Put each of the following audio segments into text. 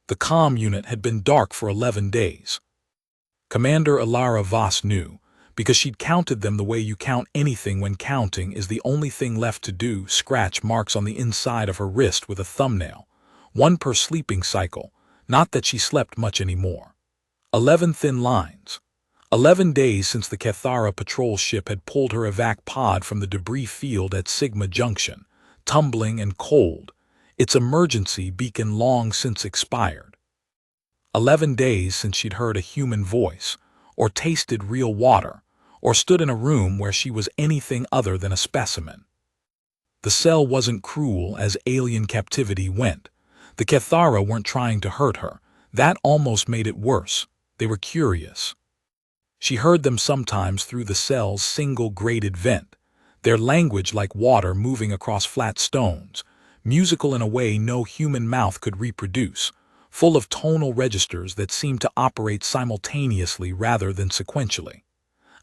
The comm unit had been dark for 11 days. Commander Ilara Voss knew, because she'd counted them the way you count anything when counting is the only thing left to do. Scratch marks on the inside of her wrist with a thumbnail, one per sleeping cycle, not that she slept much anymore. 11 thin lines. 11 days since the Cathara patrol ship had pulled her evac pod from the debris field at Sigma Junction, tumbling and cold, its emergency beacon long since expired. 11 days since she'd heard a human voice, or tasted real water, or stood in a room where she was anything other than a specimen. The cell wasn't cruel as alien captivity went. The Cathara weren't trying to hurt her. That almost made it worse. They were curious. She heard them sometimes through the cell's single grated vent, their language like water moving across flat stones, musical in a way no human mouth could reproduce, full of tonal registers that seemed to operate simultaneously rather than sequentially.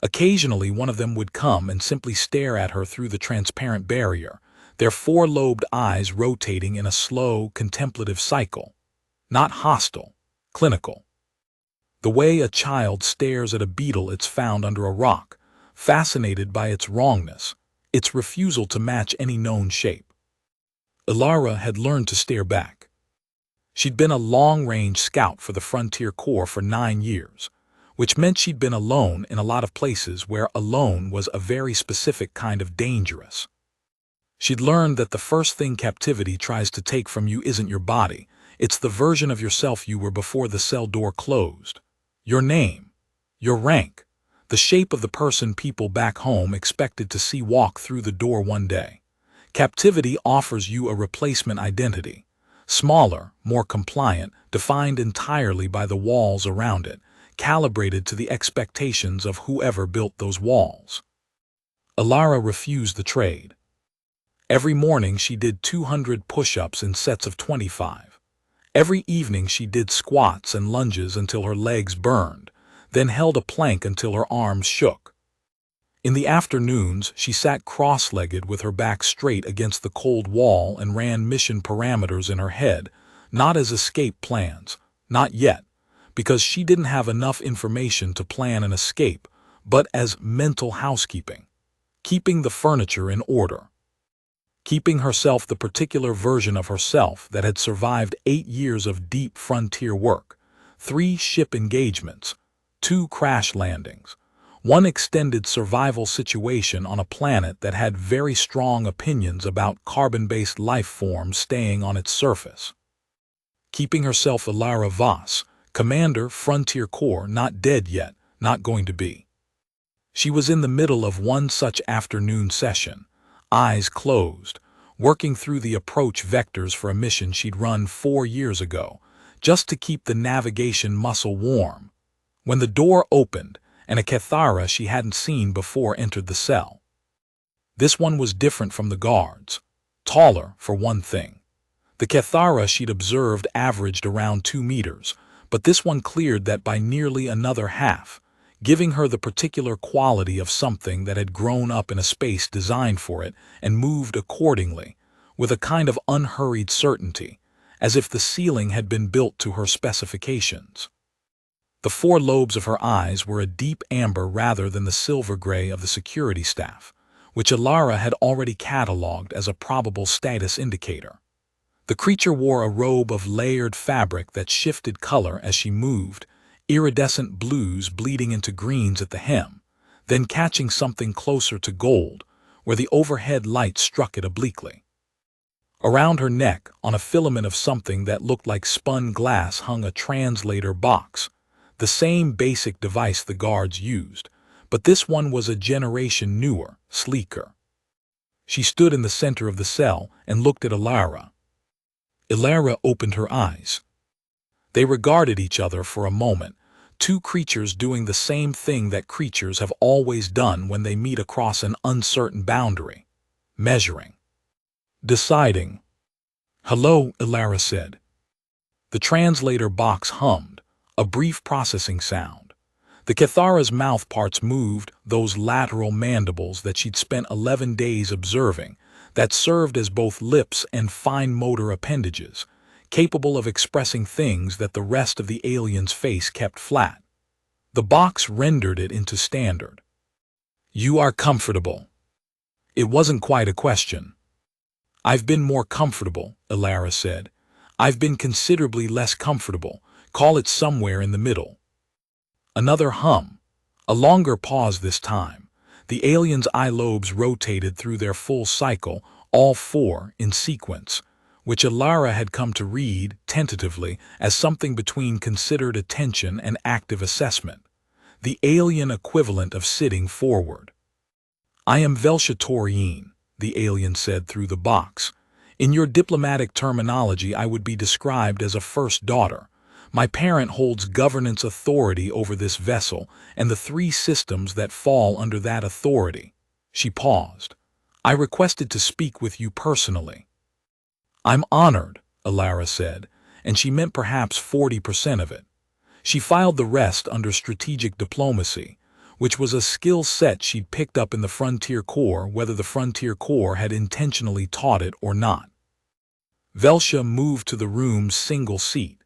Occasionally one of them would come and simply stare at her through the transparent barrier, their four-lobed eyes rotating in a slow, contemplative cycle. Not hostile, clinical. The way a child stares at a beetle it's found under a rock, fascinated by its wrongness, its refusal to match any known shape. Ilara had learned to stare back. She'd been a long-range scout for the Frontier Corps for 9 years, which meant she'd been alone in a lot of places where alone was a very specific kind of dangerous. She'd learned that the first thing captivity tries to take from you isn't your body, it's the version of yourself you were before the cell door closed. Your name, your rank, the shape of the person people back home expected to see walk through the door one day. Captivity offers you a replacement identity, smaller, more compliant, defined entirely by the walls around it, calibrated to the expectations of whoever built those walls. Ilara refused the trade. Every morning she did 200 push-ups in sets of 25. Every evening she did squats and lunges until her legs burned, then held a plank until her arms shook. In the afternoons she sat cross-legged with her back straight against the cold wall and ran mission parameters in her head, not as escape plans, not yet, because she didn't have enough information to plan an escape, but as mental housekeeping, keeping the furniture in order. Keeping herself the particular version of herself that had survived 8 years of deep frontier work, 3 ship engagements, 2 crash landings, 1 extended survival situation on a planet that had very strong opinions about carbon-based life forms staying on its surface. Keeping herself Ilara Voss, Commander, Frontier Corps, not dead yet, not going to be. She was in the middle of one such afternoon session, eyes closed, working through the approach vectors for a mission she'd run 4 years ago, just to keep the navigation muscle warm, when the door opened and a Cathara she hadn't seen before entered the cell. This one was different from the guards, taller for one thing. The Cathara she'd observed averaged around 2 meters, but this one cleared that by nearly another half, giving her the particular quality of something that had grown up in a space designed for it and moved accordingly, with a kind of unhurried certainty, as if the ceiling had been built to her specifications. The 4 lobes of her eyes were a deep amber rather than the silver gray of the security staff, which Ilara had already catalogued as a probable status indicator. The creature wore a robe of layered fabric that shifted color as she moved, iridescent blues bleeding into greens at the hem, then catching something closer to gold, where the overhead light struck it obliquely. Around her neck, on a filament of something that looked like spun glass, hung a translator box, the same basic device the guards used, but this one was a generation newer, sleeker. She stood in the center of the cell and looked at Ilara. Ilara opened her eyes. They regarded each other for a moment, 2 creatures doing the same thing that creatures have always done when they meet across an uncertain boundary: measuring. Deciding. "Hello," Ilara said. The translator box hummed, a brief processing sound. The Cathara's mouth parts moved, those lateral mandibles that she'd spent 11 days observing, that served as both lips and fine motor appendages, capable of expressing things that the rest of the alien's face kept flat. The box rendered it into standard. "You are comfortable." It wasn't quite a question. "I've been more comfortable," Alara said. "I've been considerably less comfortable. Call it somewhere in the middle." Another hum. A longer pause this time. The alien's eye lobes rotated through their full cycle, all four in sequence, which Alara had come to read, tentatively, as something between considered attention and active assessment, the alien equivalent of sitting forward. "I am Velshatorian," the alien said through the box. "In your diplomatic terminology, I would be described as a first daughter. My parent holds governance authority over this vessel and the three systems that fall under that authority." She paused. "I requested to speak with you personally." "I'm honored," Alara said, and she meant perhaps 40% of it. She filed the rest under strategic diplomacy, which was a skill set she'd picked up in the Frontier Corps, whether the Frontier Corps had intentionally taught it or not. Velsha moved to the room's single seat,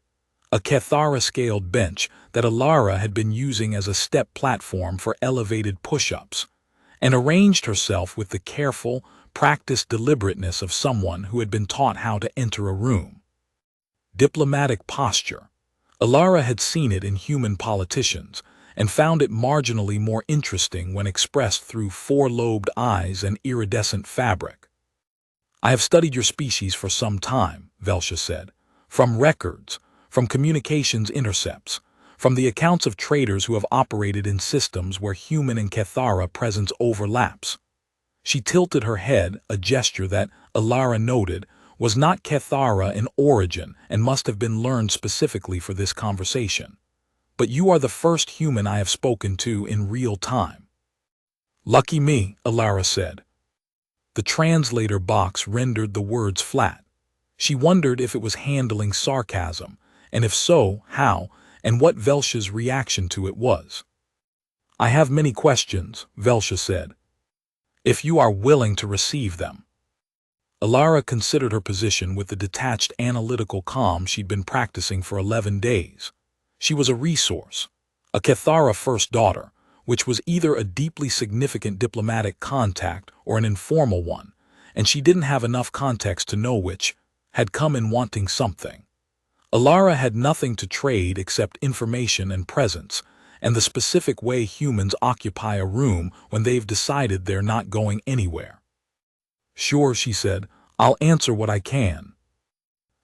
a Cathara-scaled bench that Alara had been using as a step platform for elevated push-ups, and arranged herself with the careful, practiced deliberateness of someone who had been taught how to enter a room. Diplomatic posture. Alara had seen it in human politicians, and found it marginally more interesting when expressed through four-lobed eyes and iridescent fabric. "I have studied your species for some time," Velsha said, "from records, from communications intercepts, from the accounts of traders who have operated in systems where human and Cathara presence overlaps." She tilted her head, a gesture that, Alara noted, was not Cathara in origin and must have been learned specifically for this conversation. "But you are the first human I have spoken to in real time." "Lucky me," Alara said. The translator box rendered the words flat. She wondered if it was handling sarcasm, and if so, how, and what Velsha's reaction to it was. "I have many questions," Velsha said, "if you are willing to receive them." Alara considered her position with the detached analytical calm she'd been practicing for 11 days. She was a resource, a Cathara first daughter, which was either a deeply significant diplomatic contact or an informal one, and she didn't have enough context to know which, had come in wanting something. Alara had nothing to trade except information and presence, and the specific way humans occupy a room when they've decided they're not going anywhere. "Sure," she said, "I'll answer what I can."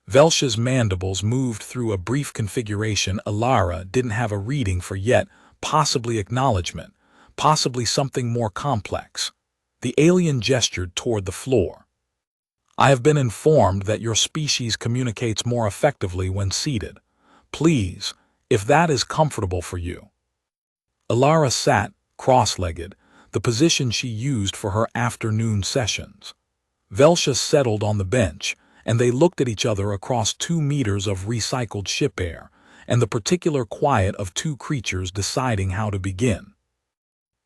Velsha's mandibles moved through a brief configuration Alara didn't have a reading for yet, possibly acknowledgement, possibly something more complex. The alien gestured toward the floor. "I have been informed that your species communicates more effectively when seated. Please, if that is comfortable for you." Alara sat, cross-legged, the position she used for her afternoon sessions. Velsha settled on the bench, and they looked at each other across 2 meters of recycled ship air, and the particular quiet of two creatures deciding how to begin.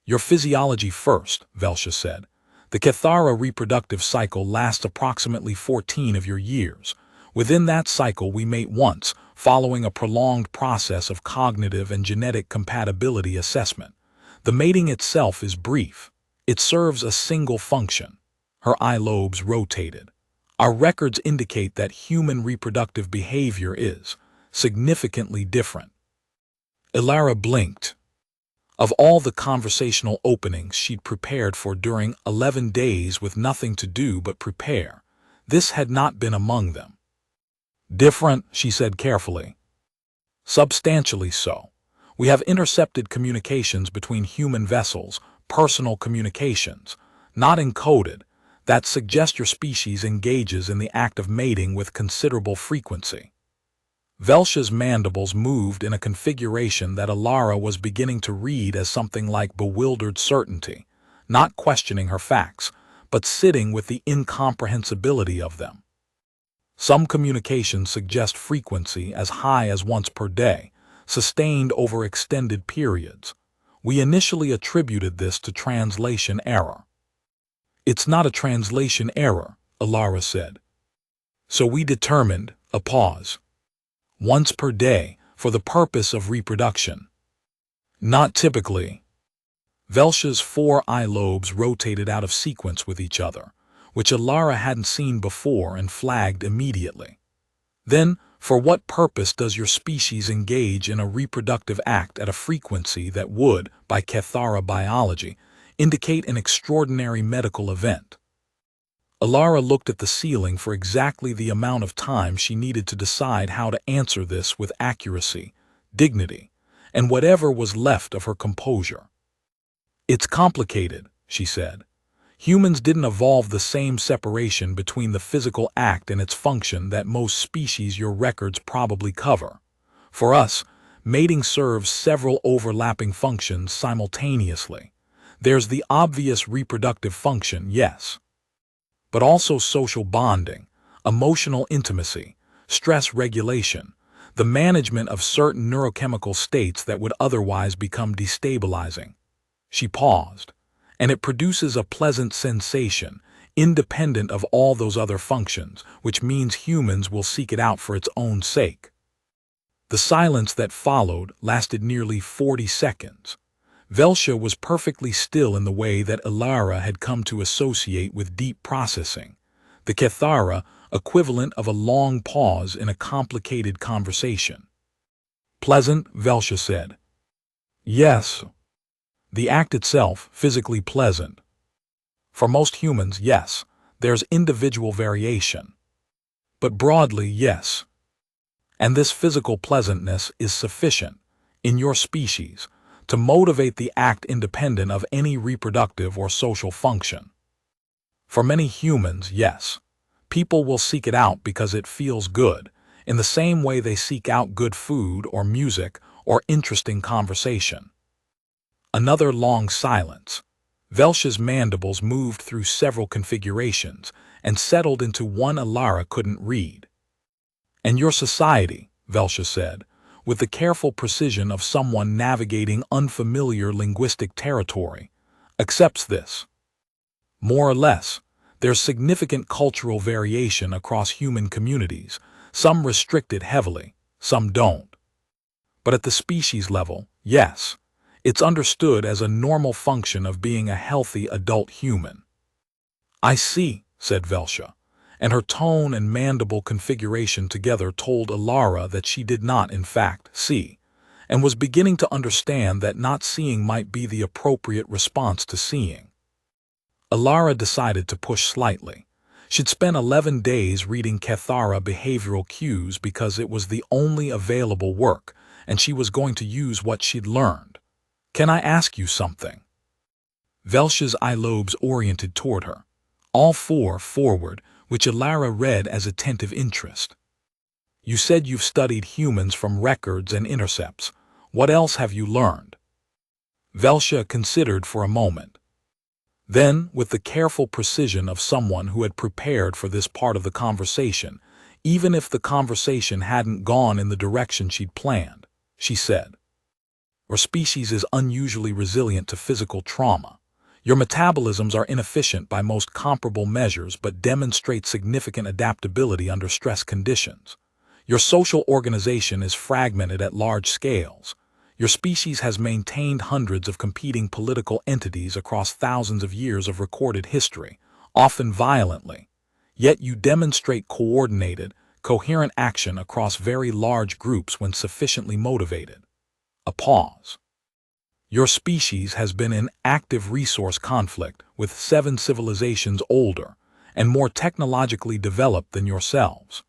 "Your physiology first," Velsha said. "The Cathara reproductive cycle lasts approximately 14 of your years. Within that cycle we mate once, following a prolonged process of cognitive and genetic compatibility assessment. The mating itself is brief. It serves a single function." Her eye lobes rotated. "Our records indicate that human reproductive behavior is significantly different." Alara blinked. Of all the conversational openings she'd prepared for during 11 days with nothing to do but prepare, this had not been among them. "Different," she said carefully. "Substantially so. We have intercepted communications between human vessels, personal communications, not encoded, that suggest your species engages in the act of mating with considerable frequency." Velsha's mandibles moved in a configuration that Alara was beginning to read as something like bewildered certainty, not questioning her facts, but sitting with the incomprehensibility of them. "Some communications suggest frequency as high as once per day, sustained over extended periods. We initially attributed this to translation error." "It's not a translation error," Alara said. "So we determined," A pause. Once per day, for the purpose of reproduction. Not typically. Velsha's 4 eye lobes rotated out of sequence with each other, which Alara hadn't seen before and flagged immediately. Then, for what purpose does your species engage in a reproductive act at a frequency that would, by Cathara biology, indicate an extraordinary medical event? Alara looked at the ceiling for exactly the amount of time she needed to decide how to answer this with accuracy, dignity, and whatever was left of her composure. It's complicated, she said. Humans didn't evolve the same separation between the physical act and its function that most species your records probably cover. For us, mating serves several overlapping functions simultaneously. There's the obvious reproductive function, yes, but also social bonding, emotional intimacy, stress regulation, the management of certain neurochemical states that would otherwise become destabilizing. She paused, and it produces a pleasant sensation, independent of all those other functions, which means humans will seek it out for its own sake. The silence that followed lasted nearly 40 seconds. Velsha was perfectly still in the way that Alara had come to associate with deep processing, the Cathara equivalent of a long pause in a complicated conversation. Pleasant, Velsha said. Yes. The act itself, physically pleasant. For most humans, yes, there's individual variation. But broadly, yes. And this physical pleasantness is sufficient, in your species, to motivate the act independent of any reproductive or social function. For many humans, yes, people will seek it out because it feels good, in the same way they seek out good food or music or interesting conversation. Another long silence. Velsha's mandibles moved through several configurations and settled into one Alara couldn't read. And your society, Velsha said, with the careful precision of someone navigating unfamiliar linguistic territory, accepts this. More or less, there's significant cultural variation across human communities, some restrict it heavily, some don't. But at the species level, yes, it's understood as a normal function of being a healthy adult human. I see, said Velsha, and her tone and mandible configuration together told Alara that she did not, in fact, see, and was beginning to understand that not seeing might be the appropriate response to seeing. Alara decided to push slightly. She'd spent 11 days reading Cathara behavioral cues because it was the only available work, and she was going to use what she'd learned. Can I ask you something? Velsha's eye lobes oriented toward her, all 4 forward, which Alara read as attentive interest. You said you've studied humans from records and intercepts. What else have you learned? Velsha considered for a moment. Then, with the careful precision of someone who had prepared for this part of the conversation, even if the conversation hadn't gone in the direction she'd planned, she said, Your species is unusually resilient to physical trauma. Your metabolisms are inefficient by most comparable measures but demonstrate significant adaptability under stress conditions. Your social organization is fragmented at large scales. Your species has maintained hundreds of competing political entities across thousands of years of recorded history, often violently. Yet you demonstrate coordinated, coherent action across very large groups when sufficiently motivated. A pause. Your species has been in active resource conflict with 7 civilizations older and more technologically developed than yourselves.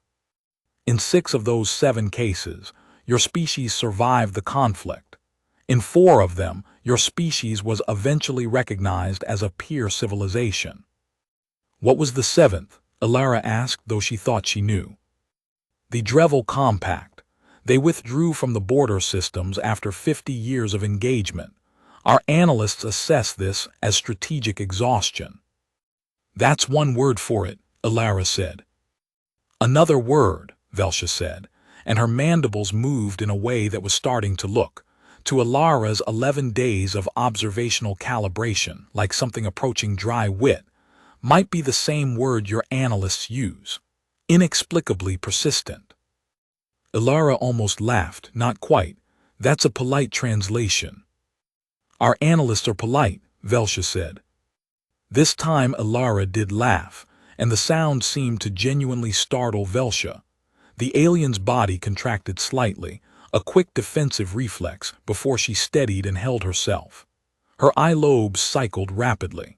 In 6 of those 7 cases, your species survived the conflict. In 4 of them, your species was eventually recognized as a peer civilization. What was the 7th? Alara asked, though she thought she knew. The Drevel Compact. They withdrew from the border systems after 50 years of engagement. Our analysts assess this as strategic exhaustion. That's one word for it, Alara said. Another word, Velsha said, and her mandibles moved in a way that was starting to look, to Alara's 11 days of observational calibration, like something approaching dry wit, might be the same word your analysts use. inexplicably persistent. Ilara almost laughed. Not quite. That's a polite translation. Our analysts are polite, Velsha said. This time Ilara did laugh, and the sound seemed to genuinely startle Velsha. The alien's body contracted slightly, a quick defensive reflex, before she steadied and held herself. Her eye lobes cycled rapidly.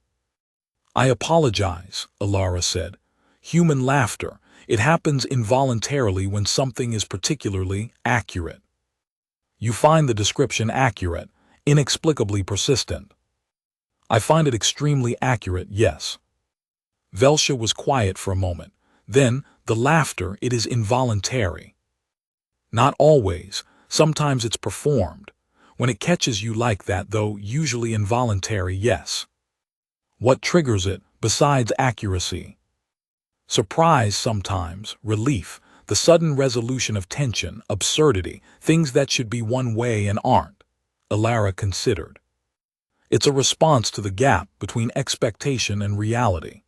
I apologize, Ilara said. Human laughter. It happens involuntarily when something is particularly accurate. You find the description accurate, inexplicably persistent. I find it extremely accurate, yes. Velsha was quiet for a moment. Then, the laughter, it is involuntary. Not always. Sometimes it's performed. When it catches you like that, though, usually involuntary, yes. What triggers it, besides accuracy? Surprise sometimes, relief, the sudden resolution of tension, absurdity, things that should be one way and aren't. Ilara considered. It's a response to the gap between expectation and reality.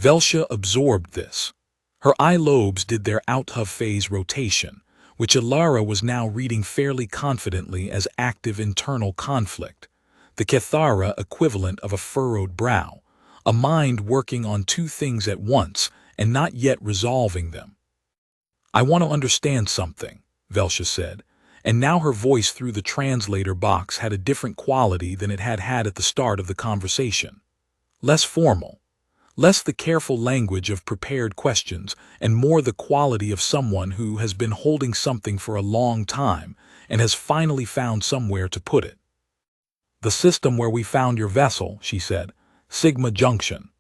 Velsha absorbed this. Her eye lobes did their out-of-phase rotation, which Ilara was now reading fairly confidently as active internal conflict, the Kethara equivalent of a furrowed brow, a mind working on two things at once and not yet resolving them. I want to understand something, Velsha said, and now her voice through the translator box had a different quality than it had had at the start of the conversation. Less formal, less the careful language of prepared questions, and more the quality of someone who has been holding something for a long time and has finally found somewhere to put it. The system where we found your vessel, she said, Sigma Junction.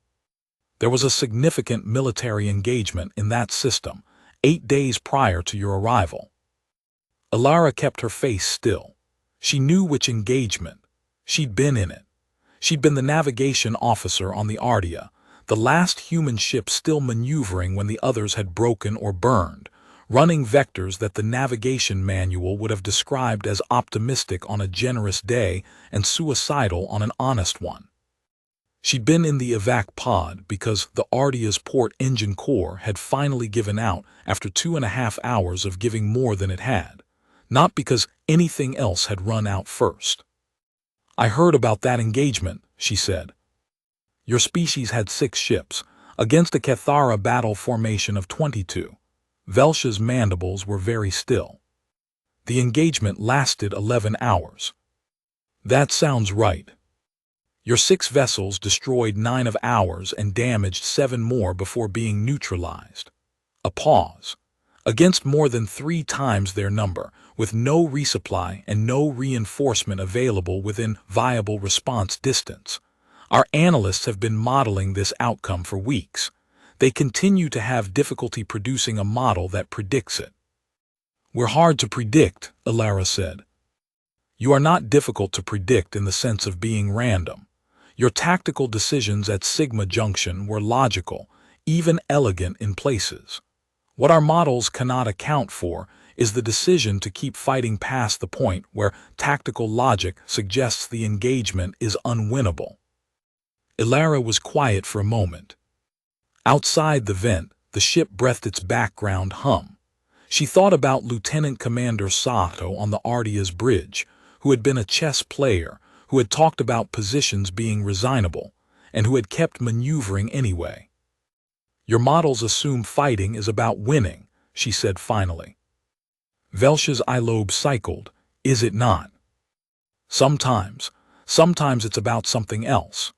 There was a significant military engagement in that system 8 days prior to your arrival. Ilara kept her face still. She knew which engagement. She'd been in it. She'd been the navigation officer on the Ardea, the last human ship still maneuvering when the others had broken or burned, running vectors that the navigation manual would have described as optimistic on a generous day and suicidal on an honest one. She'd been in the evac pod because the Ardea's port engine core had finally given out after 2.5 hours of giving more than it had, not because anything else had run out first. I heard about that engagement, she said. Your species had 6 ships, against a Kethara battle formation of 22. Velsha's mandibles were very still. The engagement lasted 11 hours. That sounds right. Your 6 vessels destroyed 9 of ours and damaged 7 more before being neutralized. A pause. Against more than 3 times their number, with no resupply and no reinforcement available within viable response distance. Our analysts have been modeling this outcome for weeks. They continue to have difficulty producing a model that predicts it. We're hard to predict, Ilara said. You are not difficult to predict in the sense of being random. Your tactical decisions at Sigma Junction were logical, even elegant in places. What our models cannot account for is the decision to keep fighting past the point where tactical logic suggests the engagement is unwinnable. Ilara was quiet for a moment. Outside the vent, the ship breathed its background hum. She thought about Lieutenant Commander Sato on the Ardea's bridge, who had been a chess player, who had talked about positions being resignable, and who had kept maneuvering anyway. Your models assume fighting is about winning, she said finally. Velsha's eye lobe cycled. Is it not? Sometimes it's about something else.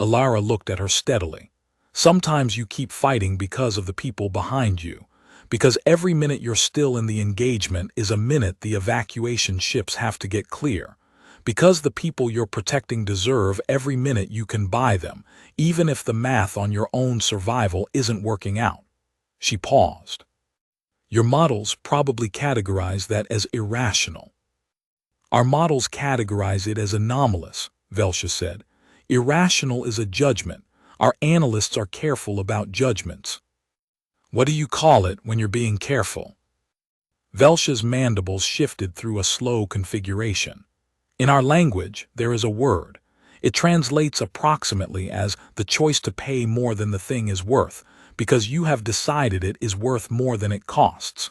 Ilara looked at her steadily. Sometimes you keep fighting because of the people behind you, because every minute you're still in the engagement is a minute the evacuation ships have to get clear, because the people you're protecting deserve every minute you can buy them, even if the math on your own survival isn't working out. She paused. Your models probably categorize that as irrational. Our models categorize it as anomalous, Velsha said. Irrational is a judgment. Our analysts are careful about judgments. What do you call it when you're being careful? Velsha's mandibles shifted through a slow configuration. In our language, there is a word. It translates approximately as the choice to pay more than the thing is worth, because you have decided it is worth more than it costs.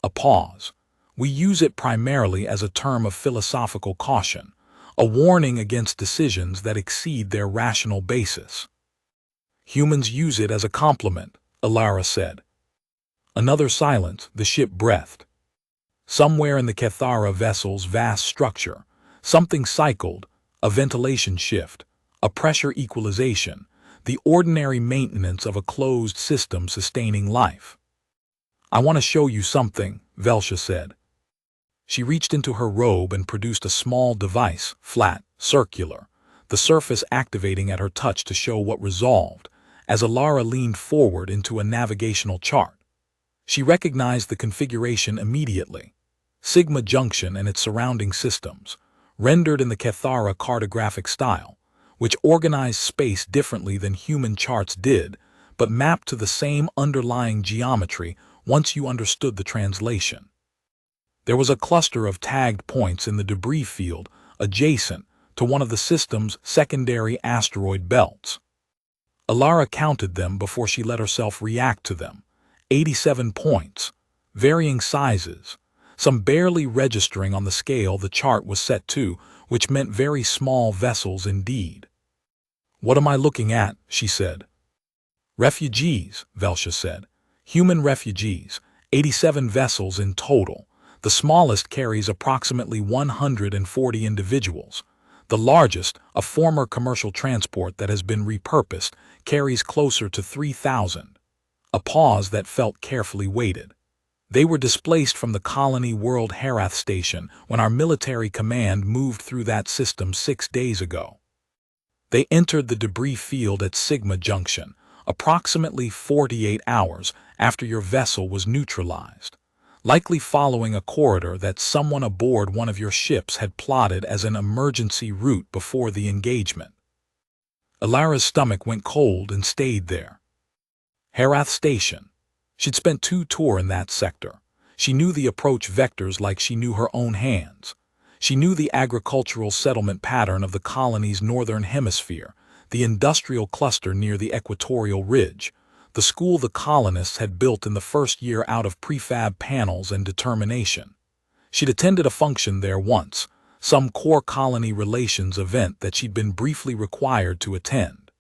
A pause. We use it primarily as a term of philosophical caution, a warning against decisions that exceed their rational basis. Humans use it as a compliment, Alara said. Another silence, the ship breathed. Somewhere in the Kethara vessel's vast structure, something cycled, a ventilation shift, a pressure equalization, the ordinary maintenance of a closed system sustaining life. I want to show you something, Velsha said. She reached into her robe and produced a small device, flat, circular, the surface activating at her touch to show what resolved, as Alara leaned forward into a navigational chart. She recognized the configuration immediately. Sigma Junction and its surrounding systems, rendered in the Kethara cartographic style, which organized space differently than human charts did, but mapped to the same underlying geometry once you understood the translation. There was a cluster of tagged points in the debris field adjacent to one of the system's secondary asteroid belts. Alara counted them before she let herself react to them. 87 points, varying sizes, some barely registering on the scale the chart was set to, which meant very small vessels indeed. What am I looking at? She said. Refugees, Velsha said. Human refugees, 87 vessels in total. The smallest carries approximately 140 individuals. The largest, a former commercial transport that has been repurposed, carries closer to 3,000. A pause that felt carefully weighted. They were displaced from the Colony World Herath Station when our military command moved through that system 6 days ago. They entered the debris field at Sigma Junction, approximately 48 hours after your vessel was neutralized, likely following a corridor that someone aboard one of your ships had plotted as an emergency route before the engagement. Alara's stomach went cold and stayed there. Herath Station. She'd spent 2 tours in that sector. She knew the approach vectors like she knew her own hands. She knew the agricultural settlement pattern of the colony's northern hemisphere, the industrial cluster near the equatorial ridge, the school the colonists had built in the first year out of prefab panels and determination. She'd attended a function there once, some core colony relations event that she'd been briefly required to attend.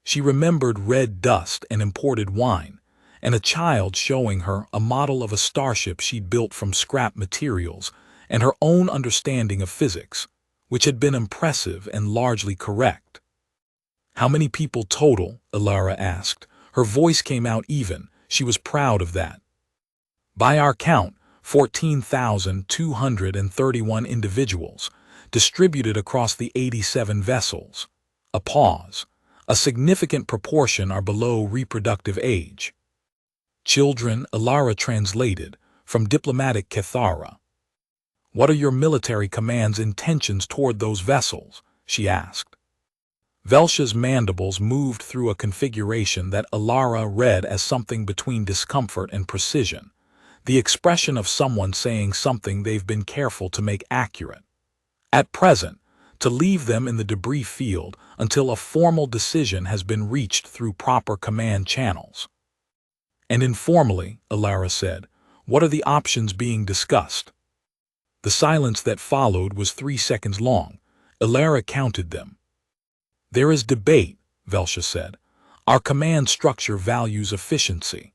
She remembered red dust and imported wine, and a child showing her a model of a starship she'd built from scrap materials, and her own understanding of physics, which had been impressive and largely correct. How many people total? Alara asked. Her voice came out even. She was proud of that. By our count, 14,231 individuals, distributed across the 87 vessels. A pause. A significant proportion are below reproductive age. Children, Alara translated, from diplomatic Kethara. What are your military command's intentions toward those vessels? She asked. Velsha's mandibles moved through a configuration that Alara read as something between discomfort and precision, the expression of someone saying something they've been careful to make accurate. At present, to leave them in the debris field until a formal decision has been reached through proper command channels. And informally, Alara said, what are the options being discussed? The silence that followed was 3 seconds long. Alara counted them. There is debate, Velsha said. Our command structure values efficiency.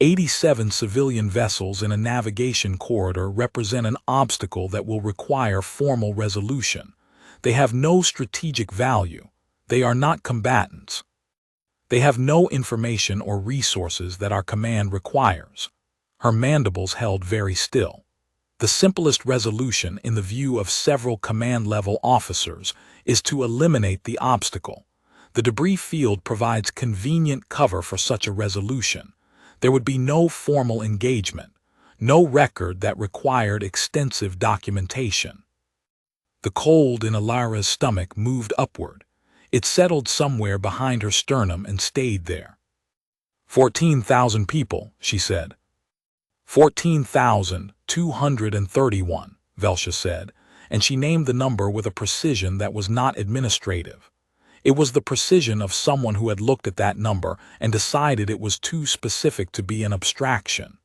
87 civilian vessels in a navigation corridor represent an obstacle that will require formal resolution. They have no strategic value. They are not combatants. They have no information or resources that our command requires. Her mandibles held very still. The simplest resolution in the view of several command-level officers is to eliminate the obstacle. The debris field provides convenient cover for such a resolution. There would be no formal engagement, no record that required extensive documentation. The cold in Alara's stomach moved upward. It settled somewhere behind her sternum and stayed there. 14,000 people, she said. 14,231, Velsha said, and she named the number with a precision that was not administrative. It was the precision of someone who had looked at that number and decided it was too specific to be an abstraction,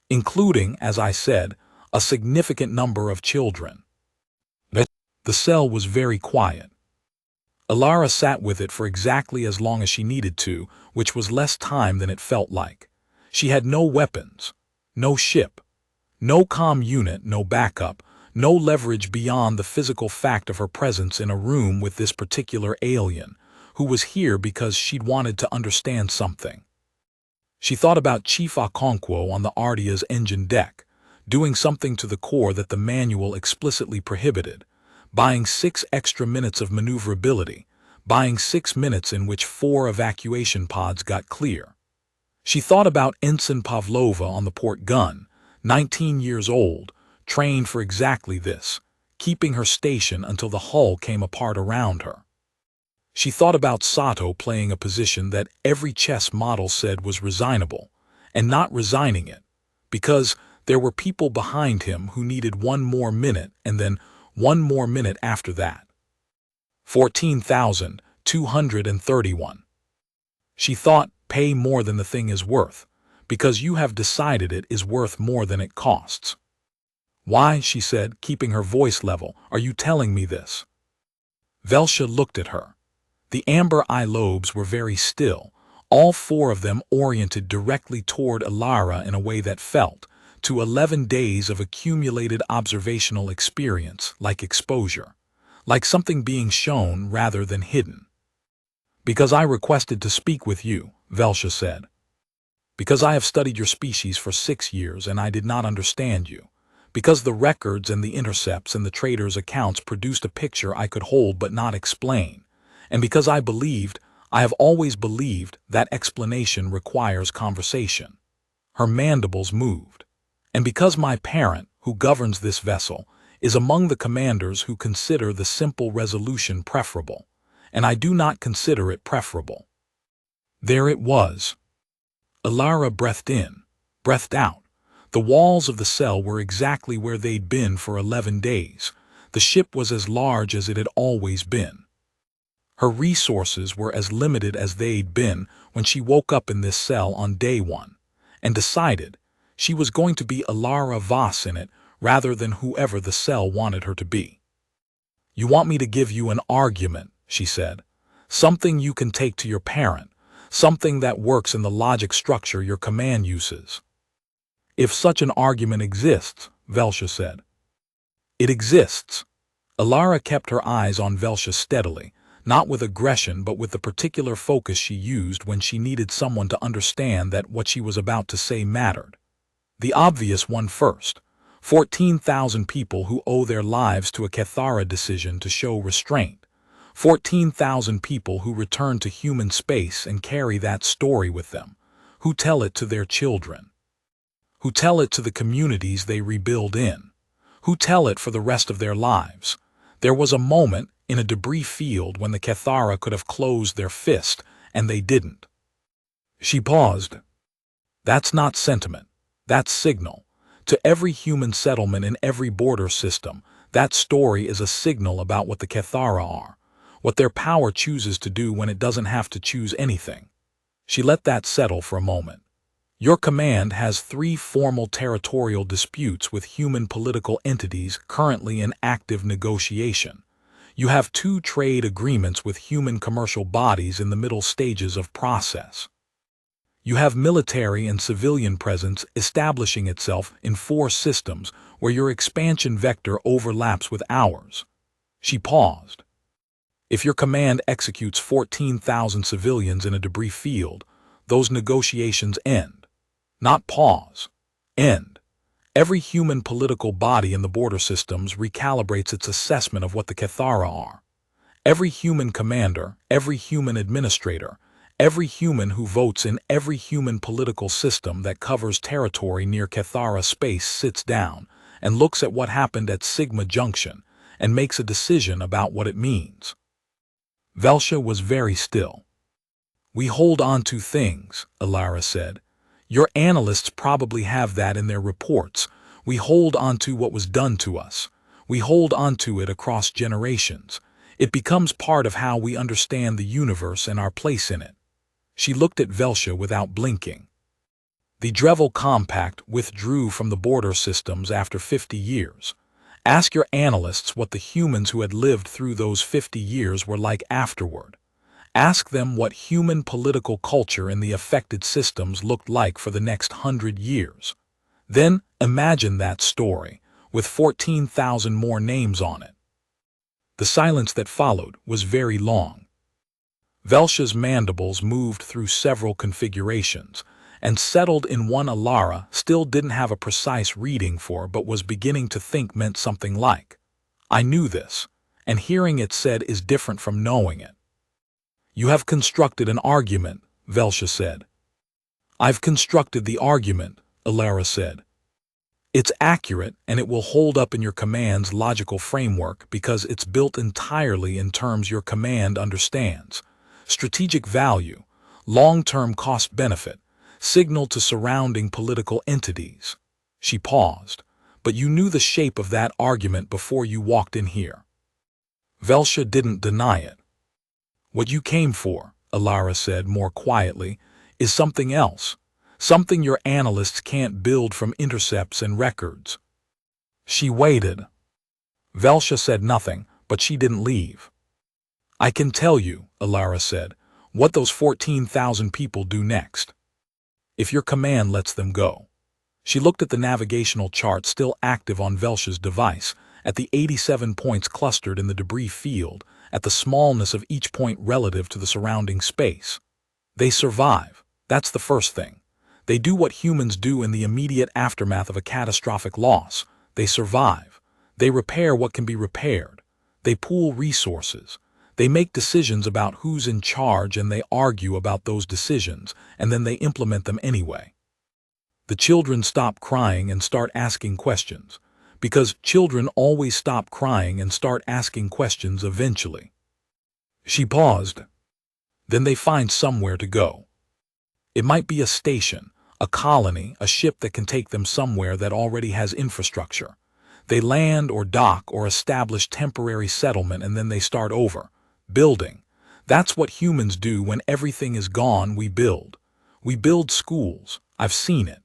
including, as I said, a significant number of children. The cell was very quiet. Alara sat with it for exactly as long as she needed to, which was less time than it felt like. She had no weapons, no ship, no comm unit, no backup, no leverage beyond the physical fact of her presence in a room with this particular alien, who was here because she'd wanted to understand something. She thought about Chief Okonkwo on the Ardia's engine deck, doing something to the core that the manual explicitly prohibited, buying 6 extra minutes of maneuverability, buying 6 minutes in which 4 evacuation pods got clear. She thought about Ensign Pavlova on the port gun, 19 years old, trained for exactly this, keeping her station until the hull came apart around her. She thought about Sato playing a position that every chess model said was resignable, and not resigning it, because there were people behind him who needed 1 more minute and then 1 more minute after that. 14,231. She thought, pay more than the thing is worth, because you have decided it is worth more than it costs. Why, she said, keeping her voice level, are you telling me this? Velsha looked at her. The amber eye lobes were very still, all 4 of them oriented directly toward Alara in a way that felt, to 11 days of accumulated observational experience, like exposure, like something being shown rather than hidden. Because I requested to speak with you, Velsha said. Because I have studied your species for 6 years and I did not understand you. Because the records and the intercepts and the traders' accounts produced a picture I could hold but not explain. And because I have always believed that explanation requires conversation. Her mandibles moved. And because my parent, who governs this vessel, is among the commanders who consider the simple resolution preferable, and I do not consider it preferable. There it was. Alara breathed in, breathed out. The walls of the cell were exactly where they'd been for 11 days. The ship was as large as it had always been. Her resources were as limited as they'd been when she woke up in this cell on day 1, and decided she was going to be Alara Voss in it rather than whoever the cell wanted her to be. You want me to give you an argument, she said. Something you can take to your parent, something that works in the logic structure your command uses. If such an argument exists, Velsha said. It exists. Alara kept her eyes on Velsha steadily, not with aggression but with the particular focus she used when she needed someone to understand that what she was about to say mattered. The obvious one first. 14,000 people who owe their lives to a Cathara decision to show restraint. 14,000 people who return to human space and carry that story with them, who tell it to their children, who tell it to the communities they rebuild in, who tell it for the rest of their lives. There was a moment in a debris field when the Cathara could have closed their fist, and they didn't. She paused. That's not sentiment. That's signal. To every human settlement in every border system, that story is a signal about what the Cathara are, what their power chooses to do when it doesn't have to choose anything. She let that settle for a moment. Your command has 3 formal territorial disputes with human political entities currently in active negotiation. You have 2 trade agreements with human commercial bodies in the middle stages of process. You have military and civilian presence establishing itself in 4 systems where your expansion vector overlaps with ours. She paused. If your command executes 14,000 civilians in a debris field, those negotiations end. Not pause. End. Every human political body in the border systems recalibrates its assessment of what the Cathara are. Every human commander, every human administrator, every human who votes in every human political system that covers territory near Cathara space sits down and looks at what happened at Sigma Junction and makes a decision about what it means. Velsha was very still. We hold on to things, Alara said. Your analysts probably have that in their reports. We hold on to what was done to us. We hold on to it across generations. It becomes part of how we understand the universe and our place in it. She looked at Velsha without blinking. The Drevel Compact withdrew from the border systems after 50 years. Ask your analysts what the humans who had lived through those 50 years were like afterward. Ask them what human political culture in the affected systems looked like for the next 100 years. Then imagine that story, with 14,000 more names on it. The silence that followed was very long. Velsha's mandibles moved through several configurations, and settled in one Alara still didn't have a precise reading for but was beginning to think meant something like, "I knew this, and hearing it said is different from knowing it." "You have constructed an argument," Velsha said. "I've constructed the argument," Alara said. "It's accurate and it will hold up in your command's logical framework because it's built entirely in terms your command understands. Strategic value, long-term cost-benefit, signal to surrounding political entities." She paused. "But you knew the shape of that argument before you walked in here." Velsha didn't deny it. "What you came for," Alara said more quietly, "is something else. Something your analysts can't build from intercepts and records." She waited. Velsha said nothing, but she didn't leave. "I can tell you," Alara said, "what those 14,000 people do next. If your command lets them go." She looked at the navigational chart still active on Velsha's device, at the 87 points clustered in the debris field, at the smallness of each point relative to the surrounding space. "They survive. That's the first thing. They do what humans do in the immediate aftermath of a catastrophic loss. They survive. They repair what can be repaired. They pool resources. They make decisions about who's in charge and they argue about those decisions, and then they implement them anyway. The children stop crying and start asking questions, because children always stop crying and start asking questions eventually." She paused. "Then they find somewhere to go. It might be a station, a colony, a ship that can take them somewhere that already has infrastructure. They land or dock or establish temporary settlement and then they start over. Building. That's what humans do when everything is gone. We build. We build schools. I've seen it.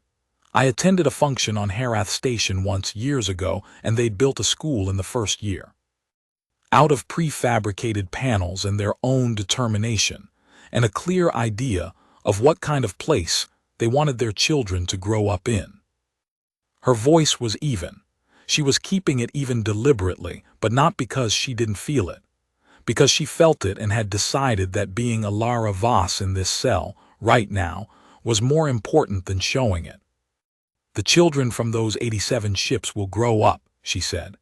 I attended a function on Herath Station once years ago, and they'd built a school in the first year. Out of prefabricated panels and their own determination, and a clear idea of what kind of place they wanted their children to grow up in." Her voice was even. She was keeping it even deliberately, but not because she didn't feel it. Because she felt it and had decided that being Alara Voss in this cell, right now, was more important than showing it. "The children from those 87 ships will grow up," she said.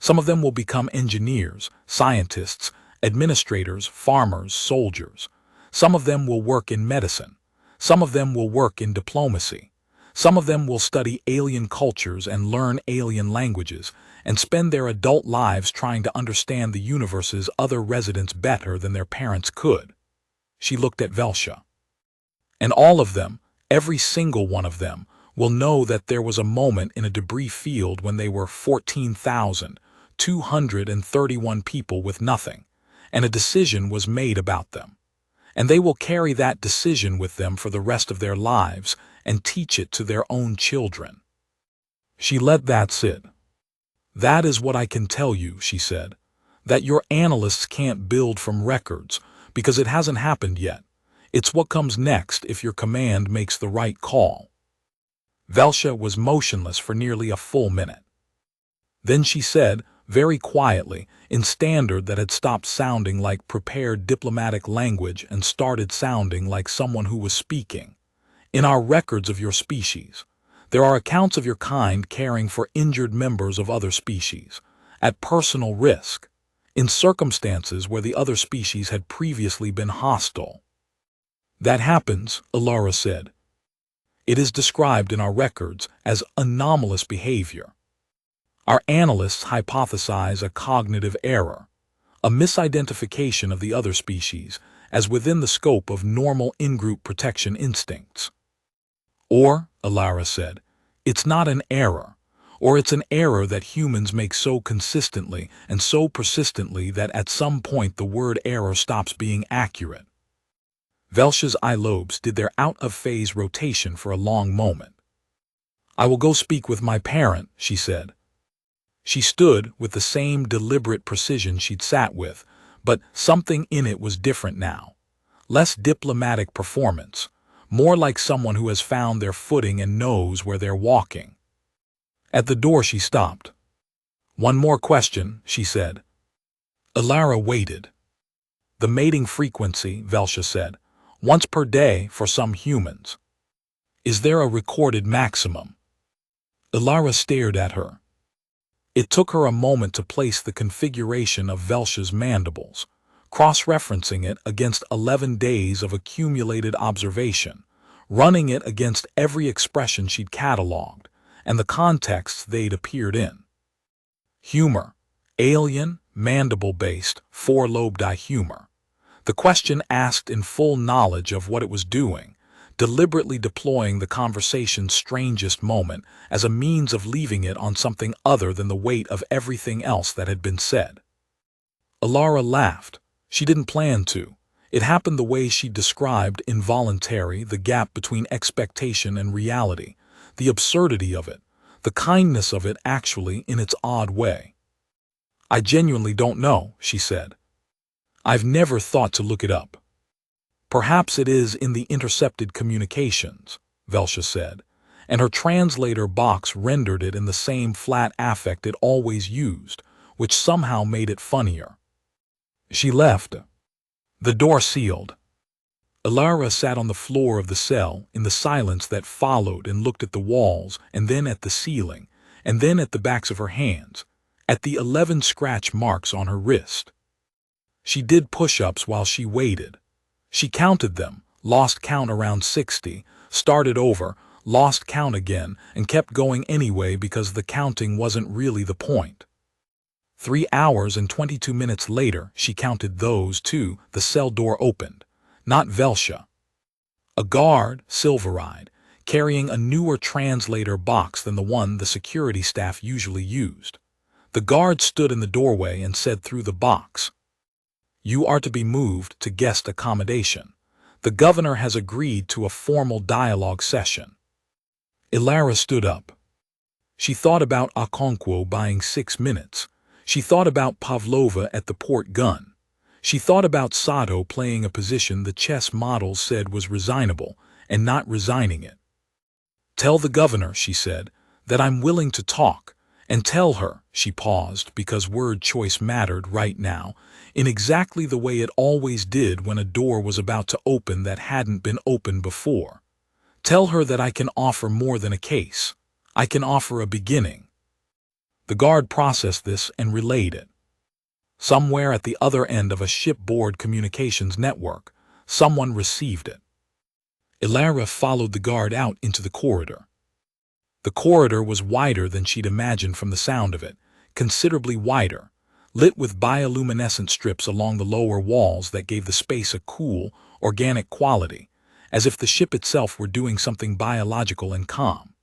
"Some of them will become engineers, scientists, administrators, farmers, soldiers. Some of them will work in medicine. Some of them will work in diplomacy. Some of them will study alien cultures and learn alien languages, and spend their adult lives trying to understand the universe's other residents better than their parents could." She looked at Velsha. "And all of them, every single one of them, will know that there was a moment in a debris field when they were 14,231 people with nothing, and a decision was made about them. And they will carry that decision with them for the rest of their lives and teach it to their own children." She let that sit. "That is what I can tell you," she said, "that your analysts can't build from records, because it hasn't happened yet. It's what comes next if your command makes the right call." Velsha was motionless for nearly a full minute. Then she said, very quietly, in standard that had stopped sounding like prepared diplomatic language and started sounding like someone who was speaking, "In our records of your species, there are accounts of your kind caring for injured members of other species, at personal risk, in circumstances where the other species had previously been hostile." "That happens," Alara said. "It is described in our records as anomalous behavior. Our analysts hypothesize a cognitive error, a misidentification of the other species as within the scope of normal in-group protection instincts." "Or," Alara said, "it's not an error, Or it's an error that humans make so consistently and so persistently that at some point the word error stops being accurate. Velsha's eye lobes did their out-of-phase rotation for a long moment. "I will go speak with my parent," she said. She stood with the same deliberate precision she'd sat with, but something in it was different now. Less diplomatic performance, more like someone who has found their footing and knows where they're walking. At the door she stopped. "One more question," she said. Ilara waited. "The mating frequency," Velsha said, "once per day for some humans. Is there a recorded maximum?" Ilara stared at her. It took her a moment to place the configuration of Velsha's mandibles, cross-referencing it against 11 days of accumulated observation, running it against every expression she'd cataloged, and the contexts they'd appeared in. Humor. Alien, mandible-based, four-lobed eye humor. The question asked in full knowledge of what it was doing, deliberately deploying the conversation's strangest moment as a means of leaving it on something other than the weight of everything else that had been said. Ilara laughed. She didn't plan to. It happened the way she described involuntary, the gap between expectation and reality, the absurdity of it, the kindness of it actually in its odd way. "I genuinely don't know," she said. "I've never thought to look it up." "Perhaps it is in the intercepted communications," Velsha said, and her translator box rendered it in the same flat affect it always used, which somehow made it funnier. She left. The door sealed. Ilara sat on the floor of the cell in the silence that followed and looked at the walls and then at the ceiling and then at the backs of her hands, at the 11 scratch marks on her wrist. She did push-ups while she waited. She counted them, lost count around 60, started over, lost count again, and kept going anyway because the counting wasn't really the point. 3 hours and 22 minutes later, she counted those too. The cell door opened. Not Velsha. A guard, silver-eyed, carrying a newer translator box than the one the security staff usually used. The guard stood in the doorway and said through the box, "You are to be moved to guest accommodation. The governor has agreed to a formal dialogue session." Ilara stood up. She thought about Okonkwo buying 6 minutes. She thought about Pavlova at the port gun. She thought about Sato playing a position the chess models said was resignable and not resigning it. "Tell the governor," she said, "that I'm willing to talk, and tell her," she paused because word choice mattered right now, in exactly the way it always did when a door was about to open that hadn't been opened before. "Tell her that I can offer more than a case. I can offer a beginning." The guard processed this and relayed it. Somewhere at the other end of a shipboard communications network, someone received it. Ilara followed the guard out into the corridor. The corridor was wider than she'd imagined from the sound of it, considerably wider, lit with bioluminescent strips along the lower walls that gave the space a cool, organic quality, as if the ship itself were doing something biological and calm.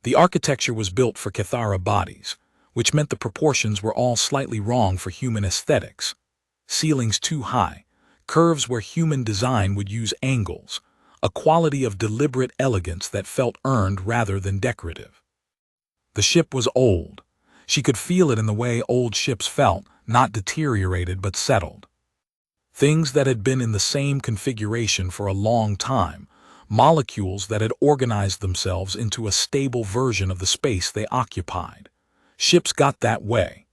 The architecture was built for Cathara bodies, which meant the proportions were all slightly wrong for human aesthetics. Ceilings too high, curves where human design would use angles, a quality of deliberate elegance that felt earned rather than decorative. The ship was old. She could feel it in the way old ships felt, not deteriorated but settled. Things that had been in the same configuration for a long time, molecules that had organized themselves into a stable version of the space they occupied. Ships got that way.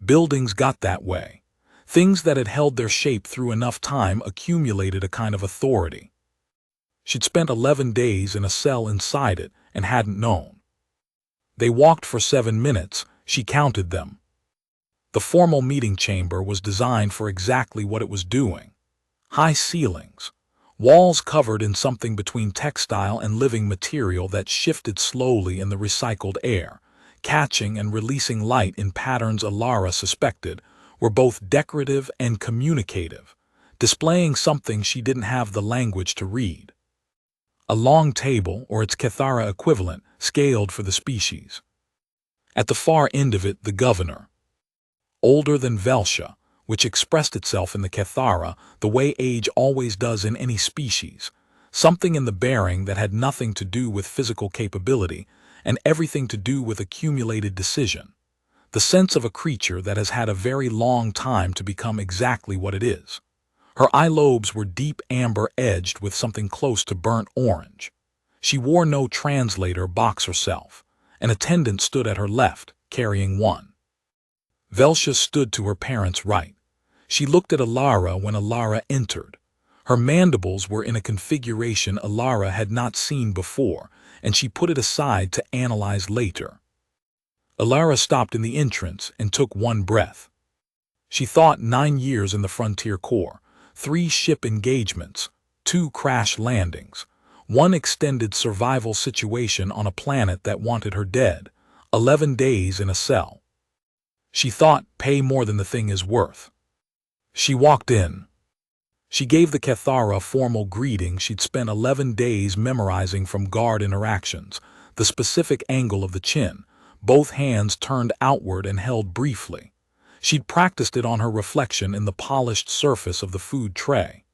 Buildings got that way. Things that had held their shape through enough time accumulated a kind of authority. She'd spent 11 days in a cell inside it and hadn't known. They walked for 7 minutes. She counted them. The formal meeting chamber was designed for exactly what it was doing. High ceilings. Walls covered in something between textile and living material that shifted slowly in the recycled air, catching and releasing light in patterns Ilara suspected were both decorative and communicative, displaying something she didn't have the language to read. A long table, or its Cathara equivalent, scaled for the species. At the far end of it, the governor, older than Velsha, which expressed itself in the Cathara the way age always does in any species, something in the bearing that had nothing to do with physical capability and everything to do with accumulated decision, the sense of a creature that has had a very long time to become exactly what it is. Her eye lobes were deep amber edged with something close to burnt orange. She wore no translator box herself. An attendant stood at her left, carrying one. Velsha stood to her parents' right. She looked at Alara when Alara entered. Her mandibles were in a configuration Alara had not seen before, and she put it aside to analyze later. Alara stopped in the entrance and took one breath. She thought 9 years in the Frontier Corps, 3 ship engagements, 2 crash landings, 1 extended survival situation on a planet that wanted her dead, 11 days in a cell. She thought, pay more than the thing is worth. She walked in. She gave the Cathara a formal greeting she'd spent 11 days memorizing from guard interactions, the specific angle of the chin, both hands turned outward and held briefly. She'd practiced it on her reflection in the polished surface of the food tray.